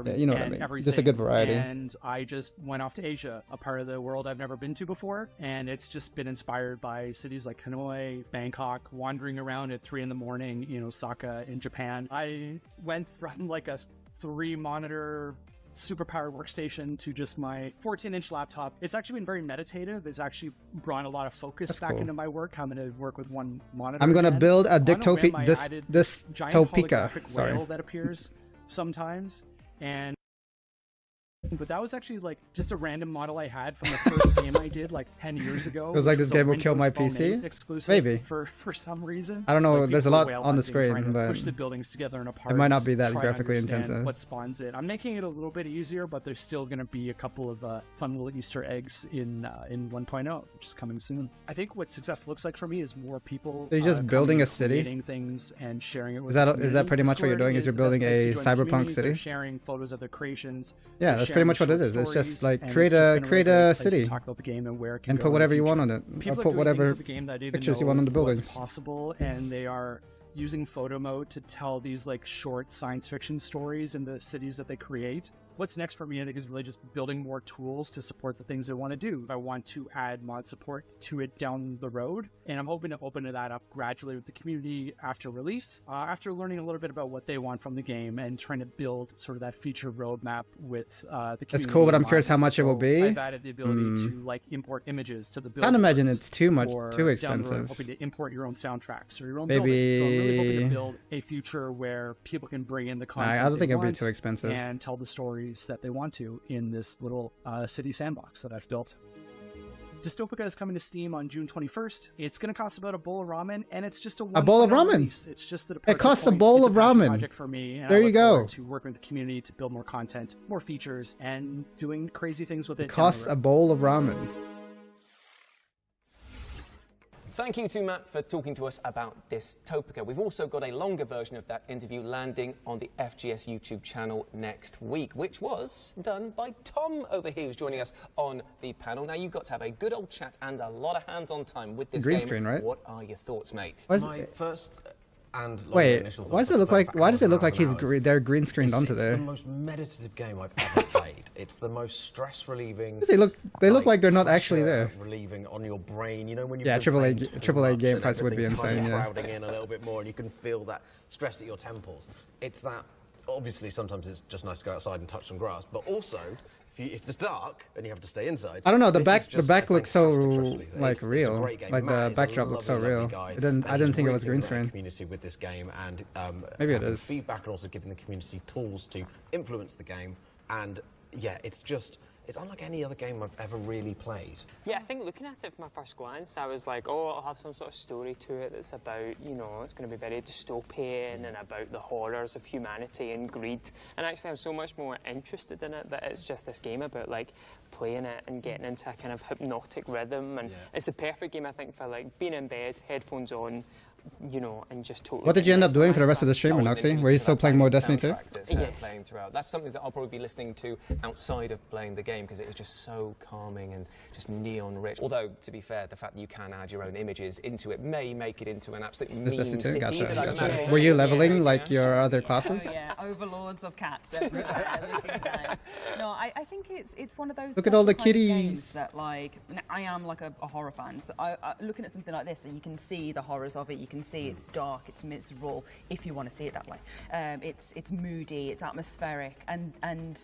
but you know what I mean. Just a good variety. And I just went off to Asia, a part of the world I've never been to before, and it's just been inspired by cities like Hanoi, Bangkok, wandering around at 3 in the morning, you know, Osaka in Japan. I went from like a 3-monitor superpowered workstation to just my 14-inch laptop. It's actually been very meditative. It's actually brought a lot of focus back into my work. I'm going to work with one monitor. I'm going to build a Dystopica. Sorry. That appears sometimes, and but that was actually like just a random model I had from the first game I did like 10 years ago. It was like, this game will kill my PC? Exclusive Maybe. For some reason. I don't know. Like, there's a lot on the screen, but push the buildings together in a park, it might not be that graphically intensive. What spawns it? I'm making it a little bit easier, but there's still going to be a couple of fun little Easter eggs in 1.0, which is coming soon. I think what success looks like for me is more people. So you're just building a city, creating things and sharing it with. Is that pretty much what you're doing? Is you're building a cyberpunk city? Sharing photos of their creations. Yeah, that's pretty much what it is. It's just like create a city talk about the game and where it can and go put whatever in the you want on future. it. People Or put whatever pictures you want on the buildings. What's possible, and they are using photo mode to tell these like short science fiction stories in the cities that they create. What's next for me, I think, is really just building more tools to support the things I want to do. I want to add mod support to it down the road, and I'm hoping to open that up gradually with the community after release, after learning a little bit about what they want from the game and trying to build sort of that feature roadmap with the community. That's cool, but I'm curious how much it will be. I've added the ability to like import images to the build. I can't imagine it's too expensive. expensive. Hoping to import your own soundtracks or your own Maybe... buildings. So I'm really hoping to build a future where people can bring in the content. I don't think it'll be too expensive. And tell the stories that they want to in this little city sandbox that I've built. Dystopica is coming to Steam on June 21st. It's going to cost about a bowl of ramen, and it's just a bowl of ramen. Release. It's just that it costs a bowl of ramen. Project for me. And there I you go. To working with the community to build more content, more features, and doing crazy things with it. It costs a bowl of ramen. Thank you to Matt for talking to us about Dystopica. We've also got a longer version of that interview landing on the FGS YouTube channel next week, which was done by Tom over here, who's joining us on the panel. Now, you've got to have a good old chat and a lot of hands-on time with this Green game. screen, right? What are your thoughts, mate? My first and wait, why does it look like? Why does it look like they're green screened onto there? It's the most meditative game I've ever played. It's the most stress relieving. They look like they're not actually there. Relieving on your brain, you know, when you AAA game price would be insane. Yeah. Crowding in a little bit more, and you can feel that stress at your temples. It's that. Obviously, sometimes it's just nice to go outside and touch some grass, but also if it's dark and you have to stay inside. I don't know. The back looks so like real. Like the backdrop looks so real. I didn't think it was green screen. Community with this game and maybe it is feedback and also giving the community tools to influence the game. And yeah, it's unlike any other game I've ever really played. Yeah, I think looking at it from my first glance, I was like, oh, it'll have some sort of story to it that's about, you know, it's going to be very dystopian and about the horrors of humanity and greed. And actually, I'm so much more interested in it that it's just this game about, like, playing it and getting into a kind of hypnotic rhythm. And it's the perfect game, I think, for, like, being in bed, headphones on, you know, and just totally... What did you end up doing for the rest of the stream, Noxie? Were you still playing more Destiny 2? Yeah, playing throughout. That's something that I'll probably be listening to outside of playing the game because it is just so calming and just neon rich. Although, to be fair, the fact that you can add your own images into it may make it into an absolute meme city. Gotcha. Were you leveling like your other classes? Oh, yeah, overlords of cats everywhere. No, I think it's one of those. Look at all the kind of kitties. Games that, like, I am like a horror fan, so looking at something like this, and you can see the horrors of it. You can see it's dark, it's miserable, if you want to see it that way. It's moody, it's atmospheric, and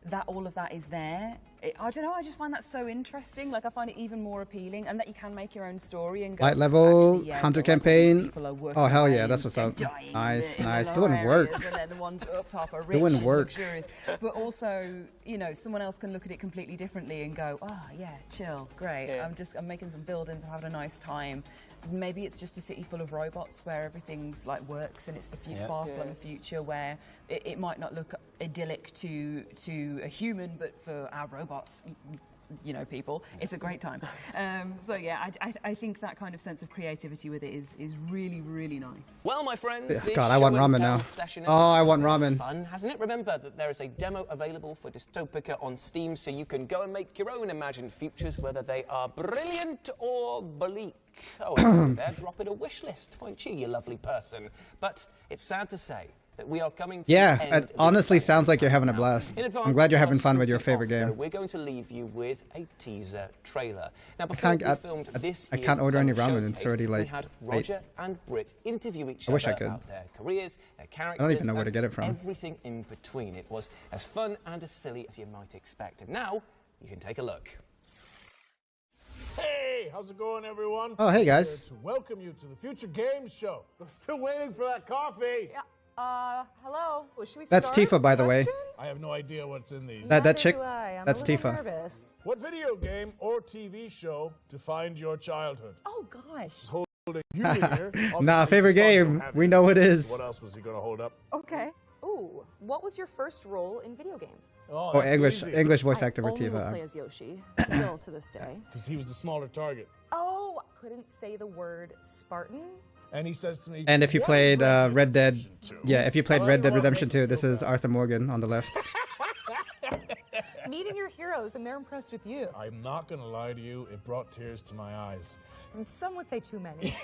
that all of that is there. I don't know, I just find that so interesting. Like, I find it even more appealing, and that you can make your own story and go, light level, actually, yeah, hunter like, campaign. Oh hell yeah, away that's what's up. Nice, nice, lower doing work. areas, and then the ones up top are rich Doing and work. luxurious. But also, you know, someone else can look at it completely differently and go, oh yeah, chill, great. Yeah. I'm making some buildings, I'm having a nice time. Maybe it's just a city full of robots where everything's like works, and it's the far-flung future where it might not look idyllic to a human, but for our robots, you know, people, it's a great time. So yeah, I think that kind of sense of creativity with it is really, really nice. Well, my friends, this God, I want show and ramen tell now. session has Oh, I been want ramen. Fun, hasn't it? Remember that there is a demo available for Dystopica on Steam, so you can go and make your own imagined futures, whether they are brilliant or bleak. Oh, and there, drop in a wish list, won't you, you lovely person? But it's sad to say that we are coming to the end it honestly sounds like you're having a blast. I'm glad you're having fun with your favorite game. We're going to leave you with a teaser trailer. Now, I before we filmed this I can't order any ramen. It's already we like had Roger and Britt interview each I wish I other could. about their careers, their characters, I don't even know where to and get it from. everything in between. It was as fun and as silly as you might expect. And now you can take a look. Hey, how's it going, everyone? Oh, hey, guys. To welcome you to the Future Games Show. I'm still waiting for that coffee. Hello. Well, should we That's start? Tifa, by the way. I have no idea what's in these. That chick, I'm that's a little Tifa. nervous. What video game or TV show defined your childhood? Oh gosh. Just holding you here. Nah, favorite game. We know it is. What else was he gonna hold up? Okay. Ooh, what was your first role in video games? Oh, English voice actor for I only will Tifa. play as Yoshi, still to this day. Because he was the smaller target. Oh, couldn't say the word Spartan. And he says to me, And if you "What played is Red Dead, yeah, if you played Well, Red Dead what Redemption makes you 2, this feel is Arthur Morgan on the left. Meeting your heroes and they're impressed with you. I'm not gonna lie to you, it brought tears to my eyes. Some would say too many,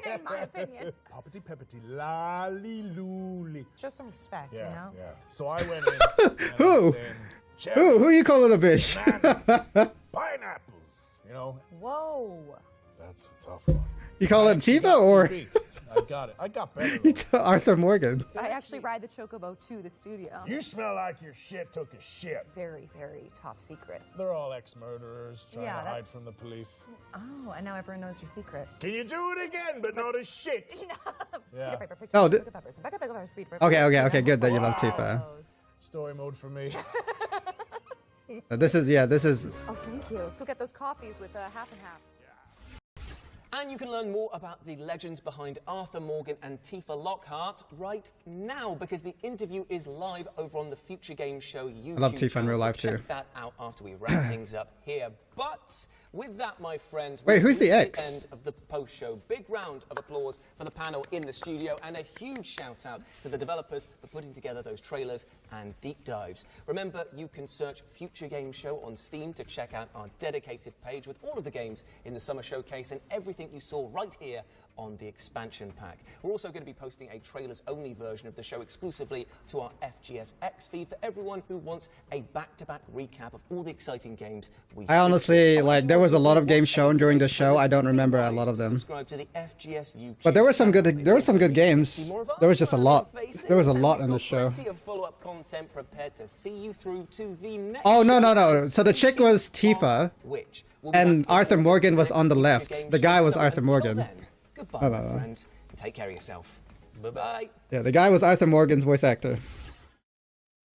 in my opinion. Poppity peppity lolly looly. Show some respect, you know? Yeah. So I went in. And Who? Who you calling a bitch? Pineapples. You know. Whoa. That's a tough one. You call it Tifa or I got it. I got better. Arthur Morgan? I actually ride the Chocobo to the studio. You smell like your shit took a shit. Very, very top secret. They're all ex-murderers trying Yeah, to that- hide from the police. Oh, and now everyone knows your secret. Can you do it again, but not as shit? Yeah. Oh, Okay, good that you love Tifa. Story mode for me. This is Oh, thank you. Let's go get those coffees with half and half. And you can learn more about the legends behind Arthur Morgan and Tifa Lockhart right now, because the interview is live over on the Future Games Show YouTube I love Tifa in channel, real life so too. check that out after we wrap things up here. But with that, my friends, Wait, we've who's the reached X? end of the post-show. Big round of applause for the panel in the studio, and a huge shout out to the developers for putting together those trailers and deep dives. Remember, you can search Future Games Show on Steam to check out our dedicated page with all of the games in the Summer Showcase and everything you saw right here on the expansion pack. We're also going to be posting a trailers-only version of the show exclusively to our FGSX feed for everyone who wants a back-to-back recap of all the exciting games we I honestly, like, there was a lot of games shown during the show. I don't remember a lot of them. subscribe to the FGS YouTube But there were some good games. There was just a lot. There was a lot in the show. Plenty of follow-up content prepared to see you through to the next Oh, no, no, show. no. So the chick was Tifa, Which will be and back Arthur Morgan was on the left. Game The guy Show. was So Arthur until Morgan. then, goodbye, Oh, my no, no. friends, and take care of yourself. Bye-bye. Yeah, the guy was Arthur Morgan's voice actor.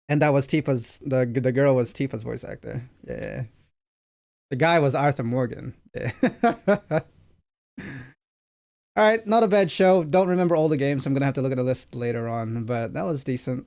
And that was Tifa's, the girl was Tifa's voice actor. Yeah. The guy was Arthur Morgan. Yeah. Alright, not a bad show. Don't remember all the games. I'm gonna have to look at the list later on, but that was decent.